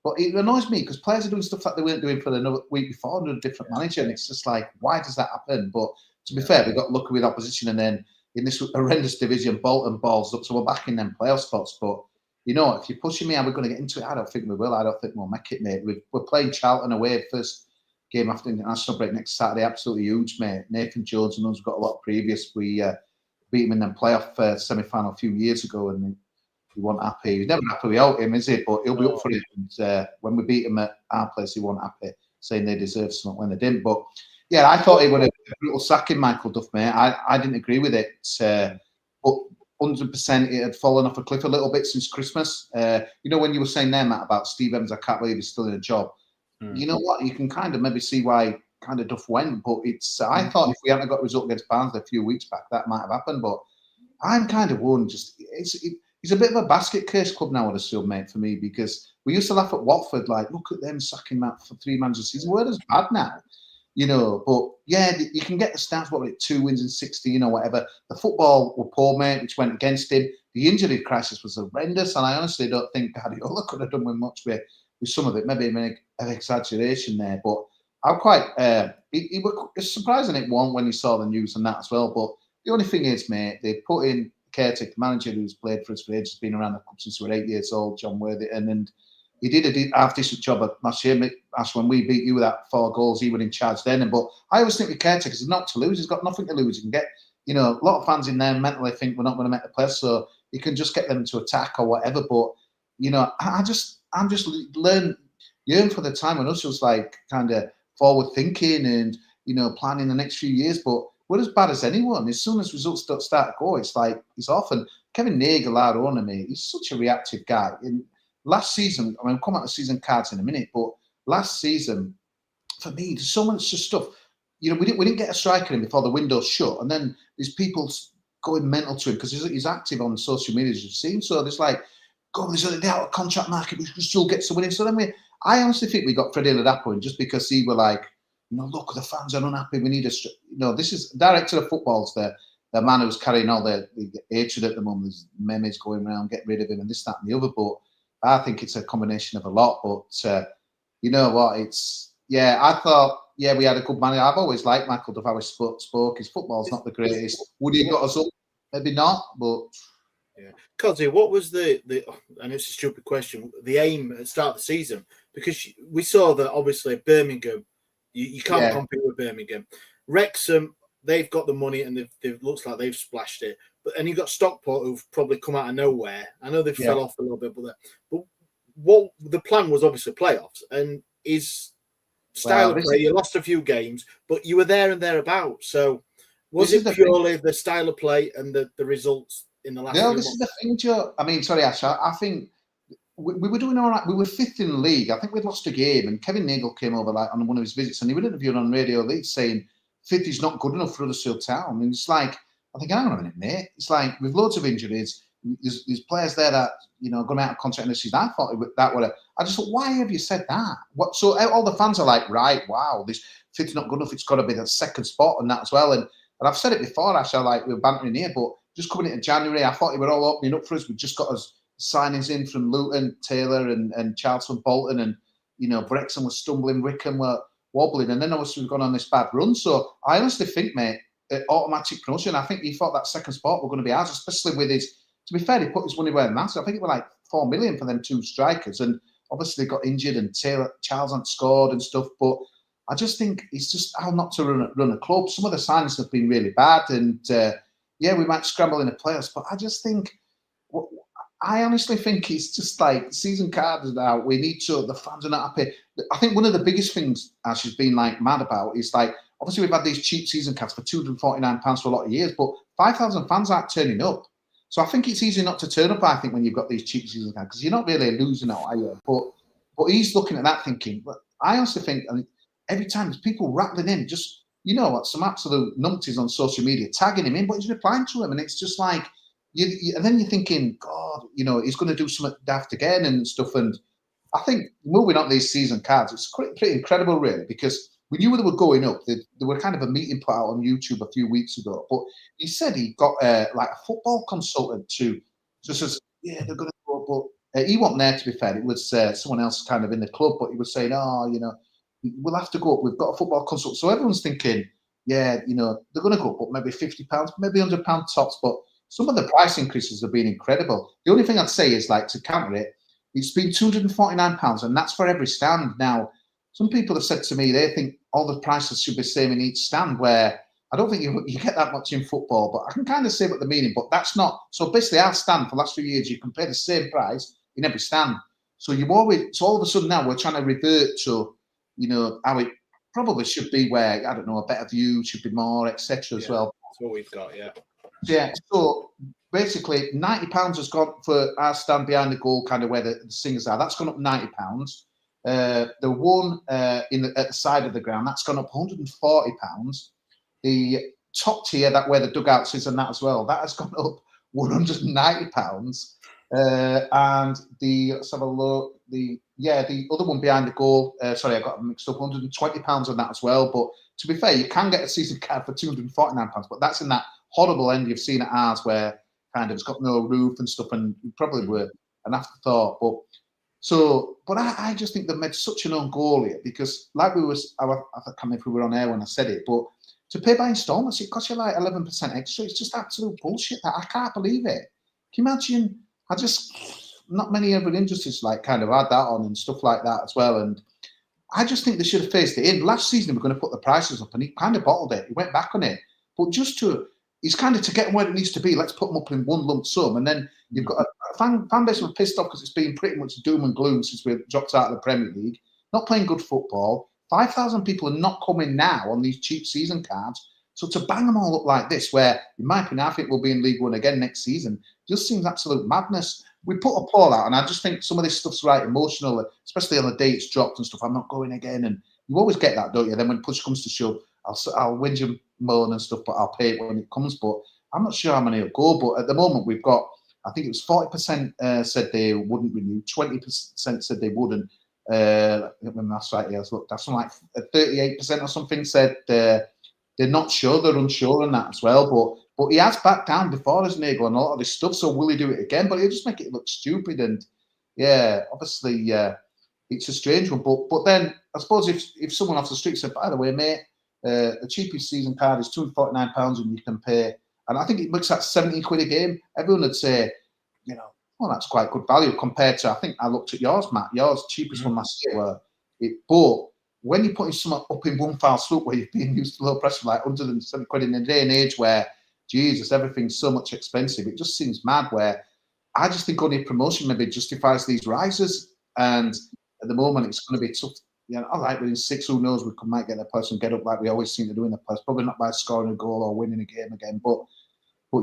But it annoys me because players are doing stuff that they weren't doing for another week before under a different manager. And it's just like, why does that happen? But to be fair, we got lucky with opposition. And then in this horrendous division, Bolton balls up. So we're back in them playoff spots. But if you're pushing me, are we going to get into it? I don't think we will. I don't think we'll make it, mate. We're playing Charlton away, first game after the international break next Saturday. Absolutely huge, mate. Nathan Jones and us have got a lot of previous. We beat him in the playoff semi-final a few years ago, and he wasn't happy. He's never happy without him, is he? But he'll be up for it. And, when we beat him at our place, he wasn't happy, saying they deserved something when they didn't. But yeah, I thought he would have a brutal sacking, Michael Duff, mate. I didn't agree with it. But 100% it had fallen off a cliff a little bit since Christmas. You know, when you were saying there, Matt, about Steve Evans, I can't believe he's still in a job. You know what? You can kind of maybe see why kind of Duff went, but it's. I thought if we hadn't got a result against Barnsley a few weeks back, that might have happened. But I'm kind of worried. He's a bit of a basket case club now, I'd assume, mate, for me, because we used to laugh at Watford, like, look at them sacking that for 3 managers a season. We're as bad now, you know. But yeah, you can get the stats, what, like 2 wins in 16 or whatever. The football were poor, mate, which went against him. The injury crisis was horrendous, and I honestly don't think Guardiola could have done with much with some of it. Maybe an exaggeration there, but I'm quite. It was surprising it won when you saw the news and that as well. But the only thing is, mate, they put in caretaker manager who's played for us for ages, been around the club since we were 8 years old, John Worthington, and he did a half-decent job last year. That's when we beat you with that 4 goals. He was in charge then. But I always think with caretakers, he's not to lose. He's got nothing to lose. He can get, you know, a lot of fans in there mentally think we're not going to make the playoffs, so he can just get them to attack or whatever. But you know, I'm just yearn for the time when us was like kind of forward thinking and, you know, planning the next few years. But we're as bad as anyone. As soon as results start to go, it's like he's off. And Kevin Nagel, our owner, mate, he's such a reactive guy. In last season, I mean, we'll come out to season cards in a minute, but last season, for me, there's so much stuff. You know, we didn't get a striker in before the window's shut, and then there's people going mental to him because he's active on social media, as you've seen. So there's like, God, there's the out of contract market, we can still get some winning. So then I honestly think we got Freddie Ladapo in just because he were like, you know, look, the fans are unhappy. We need you know, this is director of football's the man who's carrying all the hatred at the moment. There's memes going around, get rid of him, and this, that, and the other. But I think it's a combination of a lot. But you know what? I thought, we had a good manager. I've always liked Michael Duff. How he spoke. His football's not the greatest. Would he have got us up? Maybe not, but. Yeah, Codzy, what was the? And it's a stupid question. The aim at the start of the season, because we saw that obviously Birmingham, you can't compete with Birmingham. Wrexham, they've got the money and they've looks like they've splashed it. And you've got Stockport who've probably come out of nowhere. I know they fell off a little bit, but what the plan was obviously playoffs, and his style of play. You lost a few games, but you were there and thereabouts. So was it purely the style of play and the results? In the last this is the thing, Joe. I mean, sorry, Ash. I think we were doing all right. We were 5th in the league. I think we'd lost a game, and Kevin Nagel came over like on one of his visits, and he was interviewed on Radio Leeds saying 5th is not good enough for Huddersfield Town. And it's like, I think, hang on a minute, mate. It's like with loads of injuries, there's players there that, you know, going out of contract in the season. I thought that would. I just thought, why have you said that? What? So all the fans are like, right, wow, this 5th's not good enough. It's got to be the second spot and that as well. And I've said it before, Ash. We were bantering here, but. Just coming into January, I thought they were all opening up for us. We just got us signings in from Luton, Taylor, and Charlton Bolton, and you know, Wrexham was stumbling, Wickham were wobbling, and then obviously we've gone on this bad run. So I honestly think, mate, automatic promotion. I think he thought that second spot were going to be ours, especially with his. To be fair, he put his money where it matters. I think it was like 4 million for them 2 strikers, and obviously they got injured, and Charles hadn't scored and stuff. But I just think it's just how not to run a club. Some of the signings have been really bad, and. We might scramble in the playoffs, but I just think, I honestly think it's just like season cards are out. We need to, the fans are not happy. I think one of the biggest things Ash has been like mad about is like, obviously we've had these cheap season cards for £249 for a lot of years, but 5,000 fans aren't turning up. So I think it's easy not to turn up, I think, when you've got these cheap season cards, because you're not really losing out, are you? But he's looking at that thinking, but I honestly think, and every time there's people rattling in, just, you know what, some absolute numpties on social media tagging him in, but he's replying to them, and it's just like, and then you're thinking, God, you know, he's going to do something daft again and stuff. And I think moving on these season cards, it's pretty incredible, really, because we knew they were going up. They were kind of a meeting put out on YouTube a few weeks ago, but he said he got like a football consultant to just says, they're going to go up. But he wasn't there, to be fair. It was someone else kind of in the club, but he was saying, you know, we'll have to go up. We've got a football consultant. So everyone's thinking, you know, they're going to go up, but maybe £50, maybe £100 tops. But some of the price increases have been incredible. The only thing I'd say is, like, to counter it, it's been £249, and that's for every stand. Now, some people have said to me they think all the prices should be the same in each stand, where I don't think you get that much in football, but I can kind of see what they're meaning. But that's not so. Basically, our stand for the last few years, you can pay the same price in every stand. So all of a sudden now we're trying to revert to, how it probably should be, where I don't know, a better view should be more, etc. as well. That's what we've got, yeah. Yeah. So basically, £90 has gone for our stand behind the goal, kind of where the singers are. That's gone up £90. The one at the side of the ground, that's gone up £140. The top tier, that where the dugouts is and that as well, that has gone up £190. And let's have a look. The other one behind the goal. Sorry, I got mixed up. £120 on that as well. But to be fair, you can get a season card for £249, but that's in that horrible end you've seen at ours, where kind of it's got no roof and stuff, and you probably were an afterthought. But I just think they've made such an own goal here, because like I can't remember if we were on air when I said it, but to pay by installments, it costs you like 11% extra. It's just absolute bullshit. That I can't believe it. Can you imagine? Not many other industries like kind of had that on and stuff like that as well. And I just think they should have phased it in. Last season, we were going to put the prices up, and he kind of bottled it. He went back on it. But it's kind of to get them where it needs to be. Let's put them up in one lump sum. And then you've got a fan base who are pissed off because it's been pretty much doom and gloom since we've dropped out of the Premier League. Not playing good football. 5,000 people are not coming now on these cheap season cards. So to bang them all up like this, where, in my opinion, I think we'll be in League One again next season, just seems absolute madness. We put a poll out, and I just think some of this stuff's right emotional, especially on the day it's dropped and stuff. I'm not going again. And you always get that, don't you? Then when push comes to shove, I'll whinge and moan and stuff, but I'll pay it when it comes. But I'm not sure how many will go. But at the moment, we've got, I think it was 40% said they wouldn't renew, 20% said they wouldn't. When that's right, yeah, look, that's like 38% or something said they're not sure, they're unsure on that as well. But he has backed down before, hasn't he, on a lot of this stuff. So will he do it again? But he'll just make it look stupid. And yeah, obviously, it's a strange one. But then I suppose if someone off the street said, by the way, mate, the cheapest season card is £249 and you can pay, and I think it looks at 70 quid a game, everyone would say, well, that's quite good value compared to, I think I looked at yours, Matt. Yours cheapest one last year but when you're putting something up in one foul swoop where you've been used to low pressure, like 170 quid in a day and age where, Jesus, everything's so much expensive, it just seems mad, where I just think only promotion maybe justifies these rises. And at the moment, it's going to be tough. All right, within 6, who knows, we might get a person get up like we always seem to do in the past. Probably not by scoring a goal or winning a game again. But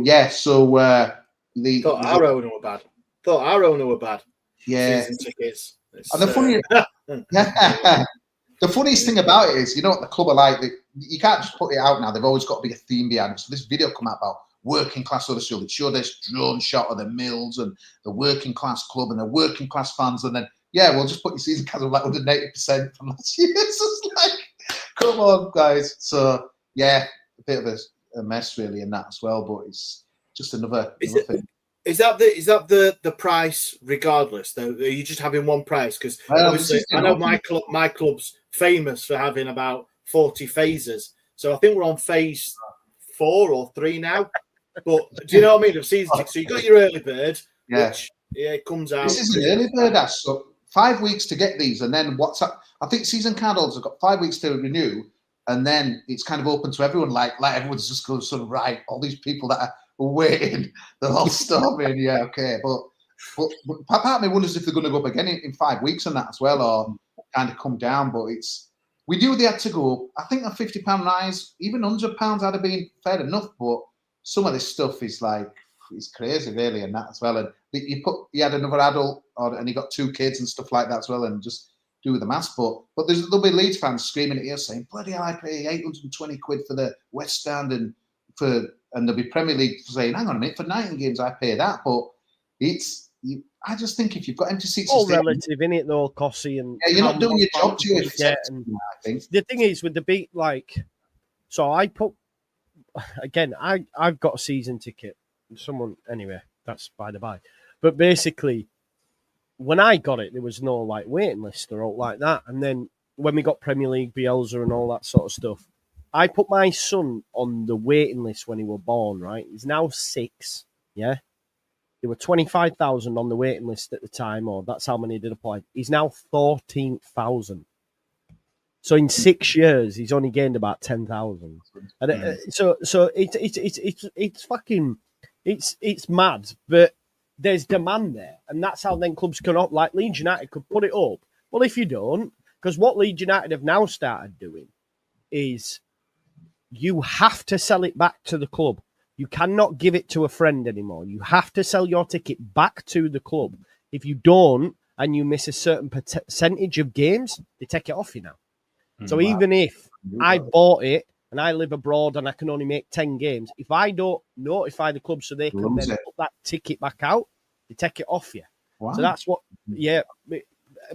yeah, so thought our owner were bad. Yeah. Season tickets. And the funniest thing about it is, what the club are like, you can't just put it out now. They've always got to be a theme behind it. So this video come out about working class Huddersfield. It showed this drone shot of the Mills and the working class club and the working class fans. And then, we'll just put your season cards of like 180% from last year. It's just like, come on, guys. So, yeah, a bit of a mess, really, in that as well. But it's just another thing. Is that the price regardless? Though, are you just having one price? Because obviously, I know my club's famous for having about 40 phases. So I think we're on phase 4 or 3 now. But do you know what I mean? Of season 6. So you got your early bird, which it comes out. This is an early bird, Ash. So 5 weeks to get these, and then I think season card holders have got 5 weeks to renew, and then it's kind of open to everyone. Like everyone's just going sort of right. All these people that are waiting, they're all storming. Yeah, okay, but part of me wonders if they're going to go up again in 5 weeks and that as well, or kind of come down. But we knew they had to go. I think a £50 rise, even £100 had been fair enough. But some of this stuff is like, it's crazy, really, and that as well. And you had another adult, and he got 2 kids and stuff like that as well, and just do the maths. But there'll be Leeds fans screaming at you saying, bloody hell, I pay 820 quid for the West Stand, and there'll be Premier League saying, hang on a minute, for 19 games I pay that. But I just think if you've got empty seats, all relative, innit, though, Cossie, and you're not doing your job to you. I think the thing is with the beat, so I put again, I've got a season ticket. Someone, anyway, that's by the by. But basically, when I got it, there was no waiting list or all like that. And then when we got Premier League, Bielsa, and all that sort of stuff, I put my son on the waiting list when he was born. Right, he's now 6. Yeah, there were 25,000 on the waiting list at the time, or that's how many did apply. He's now 14,000. So in 6 years, he's only gained about 10,000. And so it's fucking it's mad. But there's demand there, and that's how then clubs can up. Like Leeds United could put it up. Well, if you don't, because what Leeds United have now started doing is you have to sell it back to the club. You cannot give it to a friend anymore. You have to sell your ticket back to the club. If you don't, and you miss a certain percentage of games, they take it off you now. So even if I bought it and I live abroad and I can only make 10 games, if I don't notify the club so they can then put that ticket back out, they take it off you. Wow. So that's what,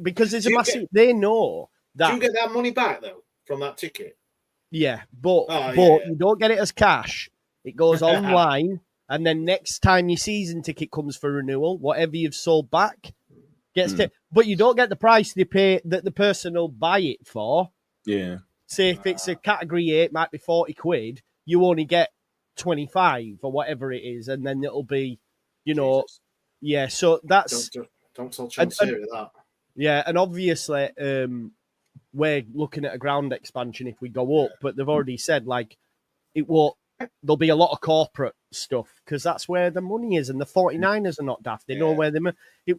because there's a massive, they know that. Do you get that money back though from that ticket? Yeah, but you don't get it as cash. It goes online, and then next time your season ticket comes for renewal, whatever you've sold back gets but you don't get the price they pay that the person will buy it for. Yeah. Say if it's a category 8, might be 40 quid, you only get 25 or whatever it is, and then it'll be, so that's don't tell Chansiri that. Yeah, and obviously we're looking at a ground expansion if we go up, but they've already said like it won't. There'll be a lot of corporate stuff because that's where the money is, and the 49ers are not daft. They know where they.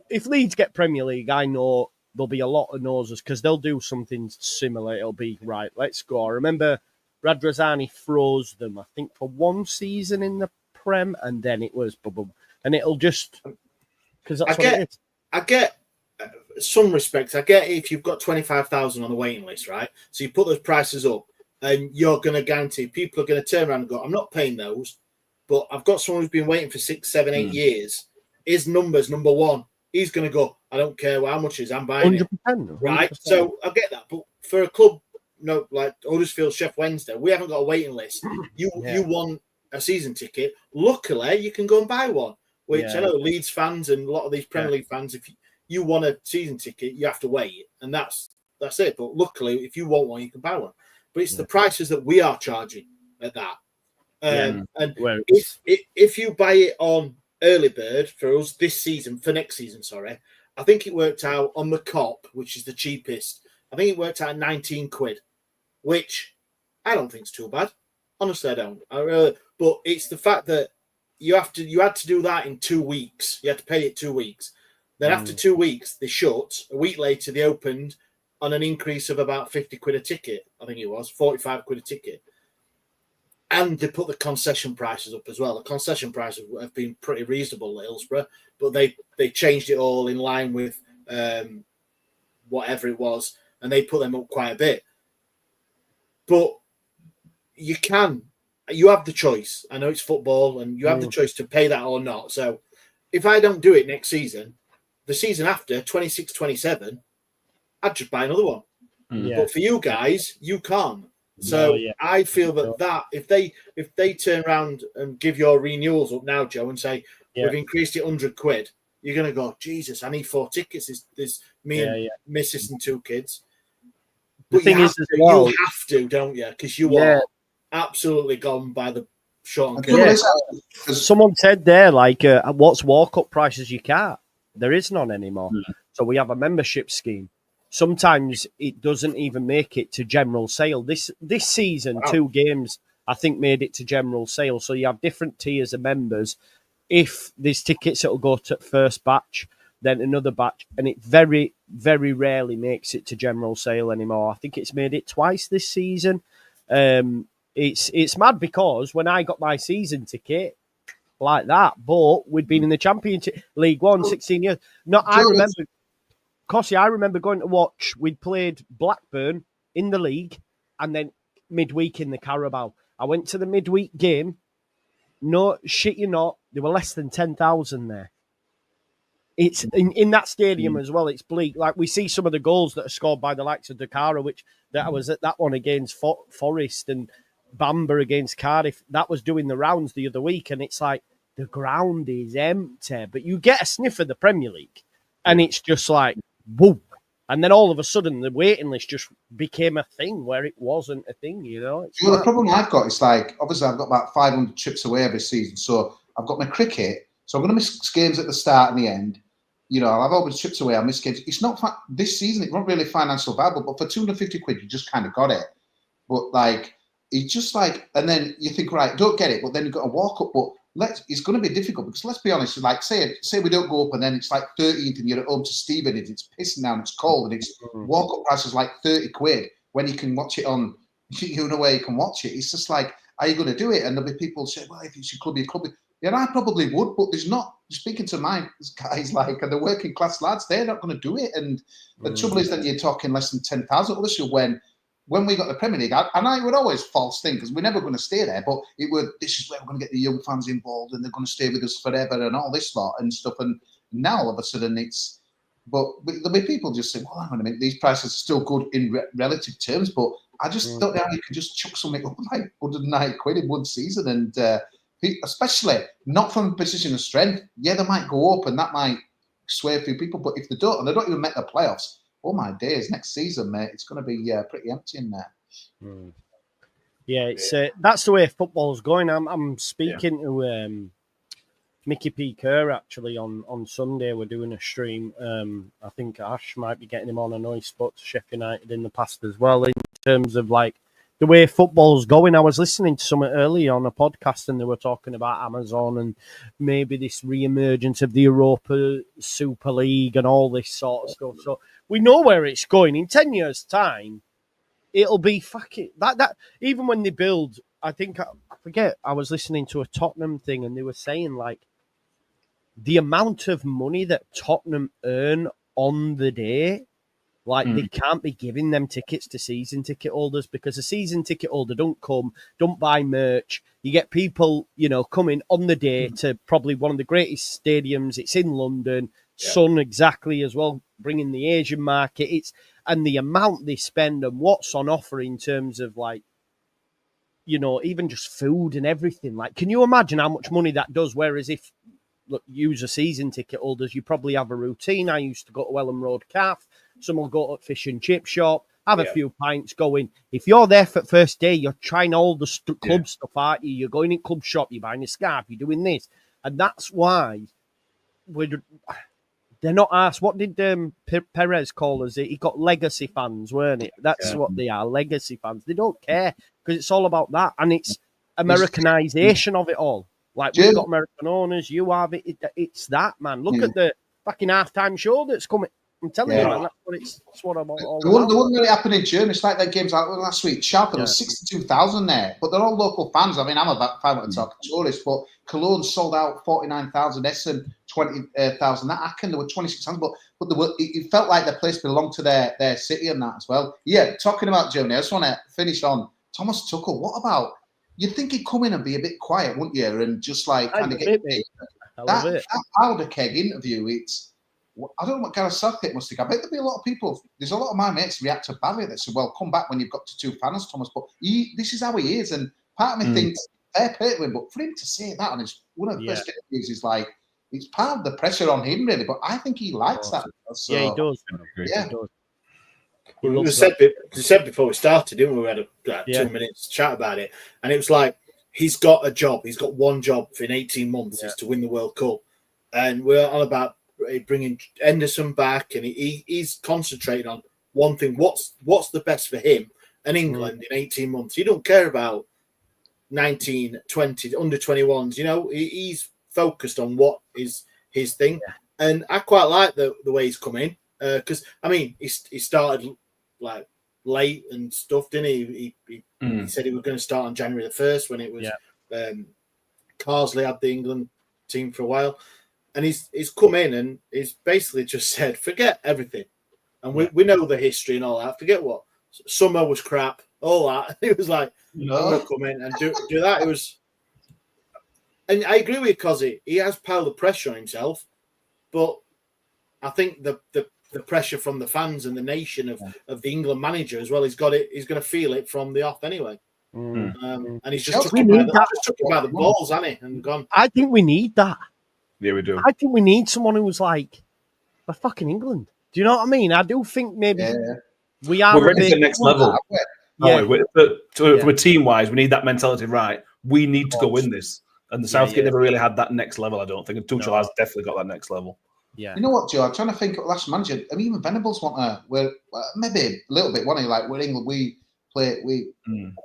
If Leeds get Premier League, I know there'll be a lot of noses because they'll do something similar. It'll be right. Let's go. I remember Radrazani froze them, I think, for one season in the Prem, and then it was boom, and it'll just because that's what it is. I get some respects. I get if you've got 25,000 on the waiting list, right? So you put those prices up. And you're going to guarantee people are going to turn around and go, I'm not paying those, but I've got someone who's been waiting for 6, 7, 8 years. His number's number one. He's going to go, I don't care how much it is, I'm buying 100%, it. Right? So I get that. But for a club like Huddersfield, Sheff Wednesday, we haven't got a waiting list. You want a season ticket. Luckily, you can go and buy one, which I know Leeds fans and a lot of these Premier League fans, if you want a season ticket, you have to wait. And that's it. But luckily, if you want one, you can buy one. But it's the prices that we are charging at that. And if you buy it on early bird for us this season, for next season, I think it worked out on the Cop, which is the cheapest. I think it worked out at 19 quid, which I don't think is too bad. Honestly, I don't. But it's the fact that you had to do that in 2 weeks. You had to pay it 2 weeks. Then after 2 weeks, they shut. A week later, they opened on an increase of about 50 quid a ticket. I think it was 45 quid a ticket. And they put the concession prices up as well. The concession prices have been pretty reasonable at Hillsborough, but they changed it all in line with whatever it was, and they put them up quite a bit. But you have the choice. I know it's football, and you have the choice to pay that or not. So if I don't do it next season, the season after, 26-27, I'd just buy another one. But for you guys, you can't. So I feel that if they turn around and give your renewals up now, Joe, and say we've increased it 100 quid, you're gonna go, Jesus, I need 4 tickets. There's me and Mrs. and 2 kids. But you have to, don't you? Because you are absolutely gone by the short and Someone said there, like, what's walk-up prices? You can't. There is none anymore. So we have a membership scheme. Sometimes it doesn't even make it to general sale. This season, 2 games, I think, made it to general sale. So you have different tiers of members. If there's tickets, it'll go to first batch, then another batch. And it very, very rarely makes it to general sale anymore. I think it's made it twice this season. It's mad because when I got my season ticket, like that, but we'd been in the Championship League One 16 years. I remember... Cossie, I remember going to watch, we'd played Blackburn in the league and then midweek in the Carabao. I went to the midweek game. No, shit you not, there were less than 10,000 there. It's in that stadium as well, it's bleak. Like we see some of the goals that are scored by the likes of Dakara, which that was at that one against Forest and Bamber against Cardiff. That was doing the rounds the other week, and it's like the ground is empty, but you get a sniff of the Premier League, and it's just like, whoa. And then all of a sudden, the waiting list just became a thing where it wasn't a thing, Well, the problem I've got is like, obviously, I've got about 500 trips away every season. So I've got my cricket. So I'm going to miss games at the start and the end. you know, I've always chipped away on this game. It's not this season. It's not really financial viable, but for 250 quid, you just kind of got it. But like, it's just like, and then you think, right, don't get it, but then you've got to walk up. But it's going to be difficult because let's be honest. Like, say we don't go up, and then it's like 13th, and you're at home to Steven, and it's pissing down, it's cold, and it's walk up price is like 30 quid when you can watch it on. You know where you can watch it. It's just like, are you going to do it? And there'll be people say, well, if it's your club, yeah, I probably would, but there's not. Speaking to my guys, like, and the working class lads, they're not going to do it. And the trouble is that you're talking less than 10,000. Listen, when we got the Premier League, and I would always false think because we're never going to stay there, but this is where we're going to get the young fans involved, and they're going to stay with us forever, and all this lot and stuff. And now all of a sudden but there'll be people just saying, well, hang on a minute, these prices are still good in relative terms, but I just don't know how you could just chuck something up like 190 quid in one season, and especially not from a position of strength. Yeah, they might go up, and that might sway a few people, but if they don't, and they don't even make the playoffs, oh my days, next season, mate, it's going to be pretty empty in there. Yeah, it's that's the way football's going. I'm speaking to Mickey P. Kerr actually on Sunday. We're doing a stream. I think Ash might be getting him on. I know he spoke to Sheffield United in the past as well in terms of like the way football's going. I was listening to someone earlier on a podcast, and they were talking about Amazon and maybe this re-emergence of the Europa Super League and all this sort of stuff. So we know where it's going. In 10 years' time, it'll be fucking that. Even when they build, I think I forget. I was listening to a Tottenham thing, and they were saying like the amount of money that Tottenham earn on the day. Like, they can't be giving them tickets to season ticket holders because a season ticket holder don't buy merch. You get people, you know, coming on the day to probably one of the greatest stadiums. It's in London. Sun exactly as well, bringing the Asian market. And the amount they spend and what's on offer in terms of, like, you know, even just food and everything. Like, can you imagine how much money that does? Whereas if, look, use a season ticket holders, you probably have a routine. I used to go to Welham Road Calf. Some will go to fish and chip shop, have a few pints going. If you're there for the first day, you're trying all the club stuff, aren't you? You're going in club shop, you're buying a scarf, you're doing this. And that's why they're not asked. What did Perez call us? He got legacy fans, weren't it? That's what they are, legacy fans. They don't care because it's all about that. And it's Americanization of it all. Like, we've got American owners, you have it. It's that, man. Look at the fucking halftime show that's coming. I'm telling you, man, that's what I'm all about. There wouldn't really happen in Germany. It's like that games like last week. Schalke, there was 62,000 there, but they're all local fans. I mean, I'm about 5 talking tourists, but Cologne sold out 49,000, Essen 20,000. That Aachen, there were 26,000, but there were, it felt like the place belonged to their city and that as well. Yeah, talking about Germany, I just want to finish on Thomas Tuchel. What about, you'd think he'd come in and be a bit quiet, wouldn't you? And just like kind of get that powder keg interview. I don't know what Gareth Southgate must think. I bet there'll be a lot of people. There's a lot of my mates reacted badly. They said, "Well, come back when you've got to 2 finals, Thomas." But this is how he is, and part of me thinks fair play to him. But for him to say that, and it's one of the best interviews, is like it's part of the pressure on him, really. But I think he likes that. So, yeah, he does. Yeah. He does. We said before we started, didn't we? We had a 2 minutes chat about it, and it was like he's got a job. He's got one job in 18 months is to win the World Cup, and we're all about bringing Henderson back, and he's concentrating on one thing. What's the best for him and England in 18 months? He don't care about 19, 20, under 21s. You know, he's focused on what is his thing, and I quite like the way he's come in because I mean he started like late and stuff, didn't he? He said he was going to start on January the 1st when it was Carsley had the England team for a while. And he's come in and he's basically just said, forget everything. And we know the history and all that. Forget what summer was crap, all that. It was like, I'm going to come in and do that. It was, and I agree with Cozzy. He has piled the pressure on himself, but I think the pressure from the fans and the nation of the England manager as well. He's got it. He's going to feel it from the off anyway. And he's just took him by the balls, hasn't he? And gone. I think we need that. Yeah, we do. I think we need someone who's like, we're fucking England. Do you know what I mean? I do think maybe we are. We're ready for the next level. From a team-wise, we need that mentality right. We need to go win this. And the Southgate never really had that next level, I don't think. And Tuchel has definitely got that next level. Yeah. You know what, Joe? I'm trying to think of last manager. I mean, even Venables we're maybe a little bit, wasn't he? Like, we're England,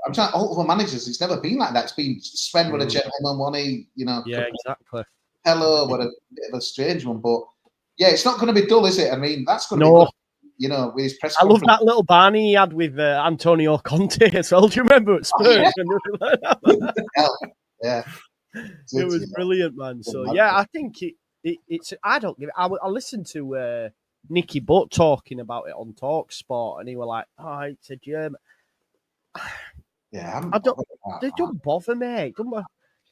I'm trying, all of our managers, it's never been like that. It's been Sven with a gentleman, one he, Yeah, exactly. Hello, what a bit of a strange one. But yeah, it's not going to be dull, is it? I mean, that's going to be good, with his press I conference. love that little Barney he had with Antonio Conte as well. Do you remember at Spurs? Yeah. It was brilliant, man. So, yeah, I think it's. I don't give it. I listened to Nicky Butt talking about it on TalkSport, and he were like, "Oh, it's a German." Yeah, they don't bother me.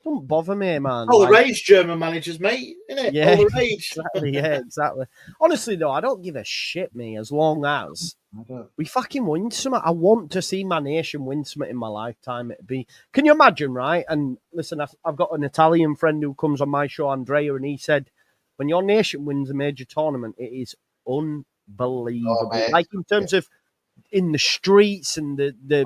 Don't bother me, man. All the rage, German managers, mate. Innit? Yeah, all the rage. Exactly. Yeah, exactly. Honestly, though, I don't give a shit, me, as long as we fucking win something. I want to see my nation win something in my lifetime. Can you imagine, right? And listen, I've got an Italian friend who comes on my show, Andrea, and he said, when your nation wins a major tournament, it is unbelievable. Like in terms of in the streets and the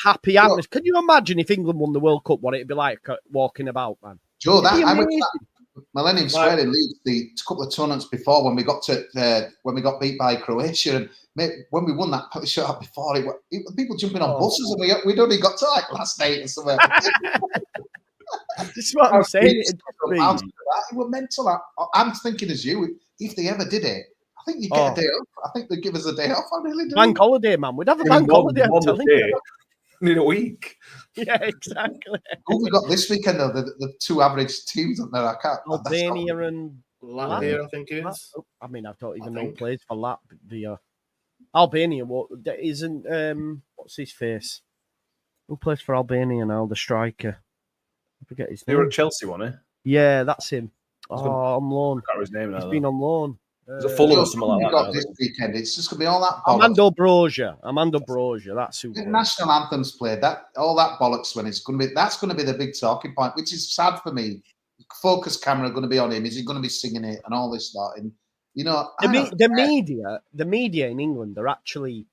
happy atmosphere. Can you imagine if England won the World Cup, what it'd be like walking about, man? Joe, I went to that Millennium Square in Leeds a couple of tournaments before when we got beat by Croatia, and when we won that shot before, people jumping on buses, and we'd only got to like last night or something. This is what I'm saying. It was mental. I'm thinking as you, if they ever did it, I think you'd get a day off. I think they'd give us a day off. I really do. Bank holiday, man. We'd have a bank holiday. I'm telling you. In a week. Yeah, exactly. Who we got this weekend, though? The two average teams up there. I can't. Albania and Latvia, I think it is. I mean, I don't even know who plays for Latvia. Albania, isn't what's his face? Who plays for Albania now? The striker. I forget his name. They were at Chelsea, wasn't he? Yeah, that's him. On loan. I can't remember his name now. He's been on loan. Is it Fulham or something like that? This weekend, it's just going to be all that bollocks. Armando Broja. That's who. The national anthems played. All that bollocks when it's going to be. That's going to be the big talking point, which is sad for me. Focus camera going to be on him. Is he going to be singing it and all this stuff? And the media in England are actually.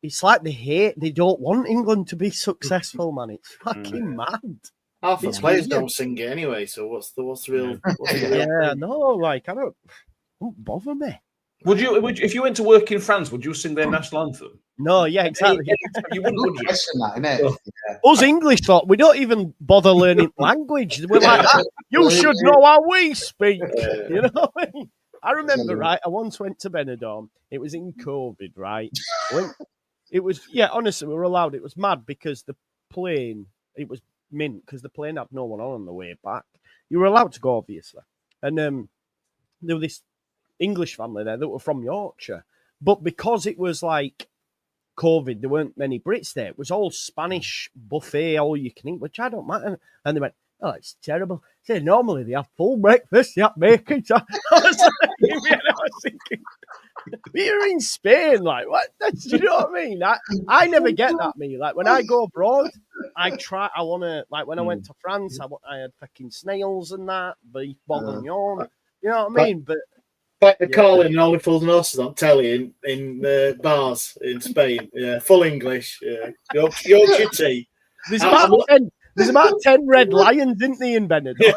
It's like they don't want England to be successful, man. It's fucking mad. Half the players don't sing it anyway. So what's the real? Yeah, no, like I don't bother me. Would you, if you went to work in France, would you sing their national anthem? No, yeah, exactly. You wouldn't, would you? That, innit? Us English thought we don't even bother learning language. We're like, you should know how we speak. You know what I mean? I remember, right? I once went to Benidorm. It was in COVID, right? It was, honestly, we were allowed. It was mad because the plane, it was mint because the plane had no one on the way back. You were allowed to go, obviously. And there was this English family there that were from Yorkshire. But because it was like COVID, there weren't many Brits there. It was all Spanish buffet, all you can eat, which I don't mind. And they went, oh, it's terrible. They said, normally they have full breakfast, they have bacon. I was thinking, we're in Spain, like, what? Do you know what I mean? I never get that, me. Like, when I go abroad, I want to, like, when I went to France, I had fucking snails and that, beef bourguignon. You know what I mean? But like the calling and only fools and horses on telly in bars in Spain. Yeah, full English. Yeah, Yorkshire tea. There's about 10 red lions, isn't there, in Benidorm?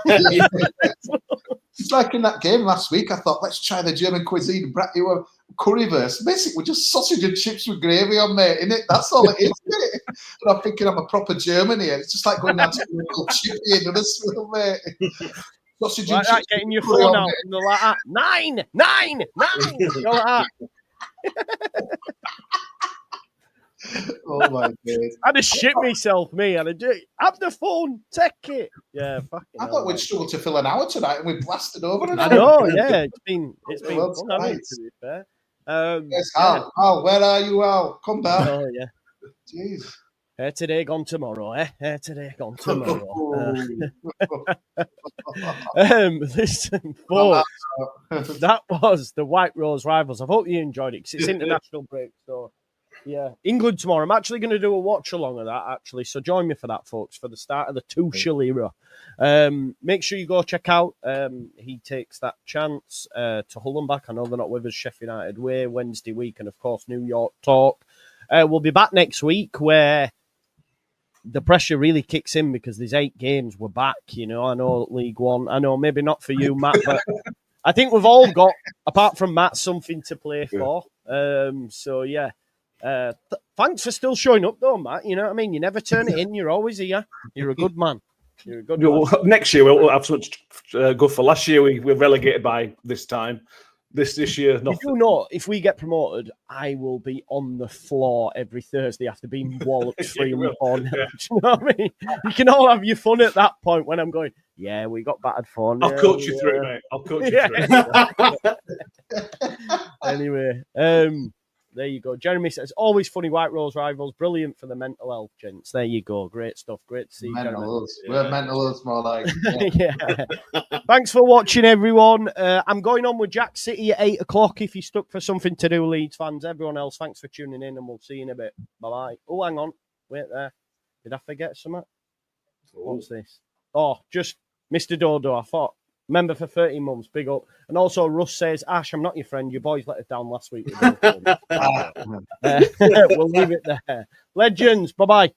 It's like in that game last week. I thought, let's try the German cuisine. Currywurst. Basically, just sausage and chips with gravy on there, innit? That's all it is, isn't it? And I'm thinking I'm a proper German here. It's just like going down to a little chippy in another swill, mate. Sausage and chips. Getting your phone out and they're like that. 9. You're like that. Oh my God. I'd have shit myself, me. I'd have the phone, take it. Yeah, fucking I thought we'd struggle to fill an hour tonight and we blasted over an hour. I know, yeah. It's been fun, to be fair. Yes, Al, where are you, Al? Come back. Oh, yeah. Jeez. Today, gone tomorrow, today, gone tomorrow. Listen, folks, that was the White Rose Rivals. I hope you enjoyed it because it's international break, so yeah. England tomorrow. I'm actually going to do a watch along of that, actually, so join me for that, folks, for the start of the Tuchel era. Make sure you go check out He Takes That Chance to Hullenbach. I know they're not with us, Sheffield United Way, Wednesday week, and of course New York Talk. We'll be back next week where the pressure really kicks in because there's 8 games. We're back, you know. I know League One. I know maybe not for you, Matt, but I think we've all got, apart from Matt, something to play for. So yeah. Thanks for still showing up, though, Matt. You know what I mean? You never turn it in. You're always here. You're a good man. You're a good man. Next year, we'll have so much good for. Last year, we were relegated by this time. This year, nothing. You know, if we get promoted, I will be on the floor every Thursday after being walloped 3-4. You know what I mean? You can all have your fun at that point when I'm going, yeah, we got battered 4. I'll coach you through it, mate. I'll coach you through it. Anyway, there you go. Jeremy says, always funny White Rose Rivals. Brilliant for the mental health, gents. There you go. Great stuff. Great to see you, Jeremy. We're mental health more like. Yeah. Thanks for watching, everyone. I'm going on with Jack City at 8 o'clock if you're stuck for something to do, Leeds fans. Everyone else, thanks for tuning in, and we'll see you in a bit. Bye-bye. Oh, hang on. Wait there. Did I forget something? What's this? Oh, just Mr. Dodo. I thought. Member for 13 months, big up. And also, Russ says, Ash, I'm not your friend. Your boys let us down last week. We'll leave it there. Legends, bye-bye.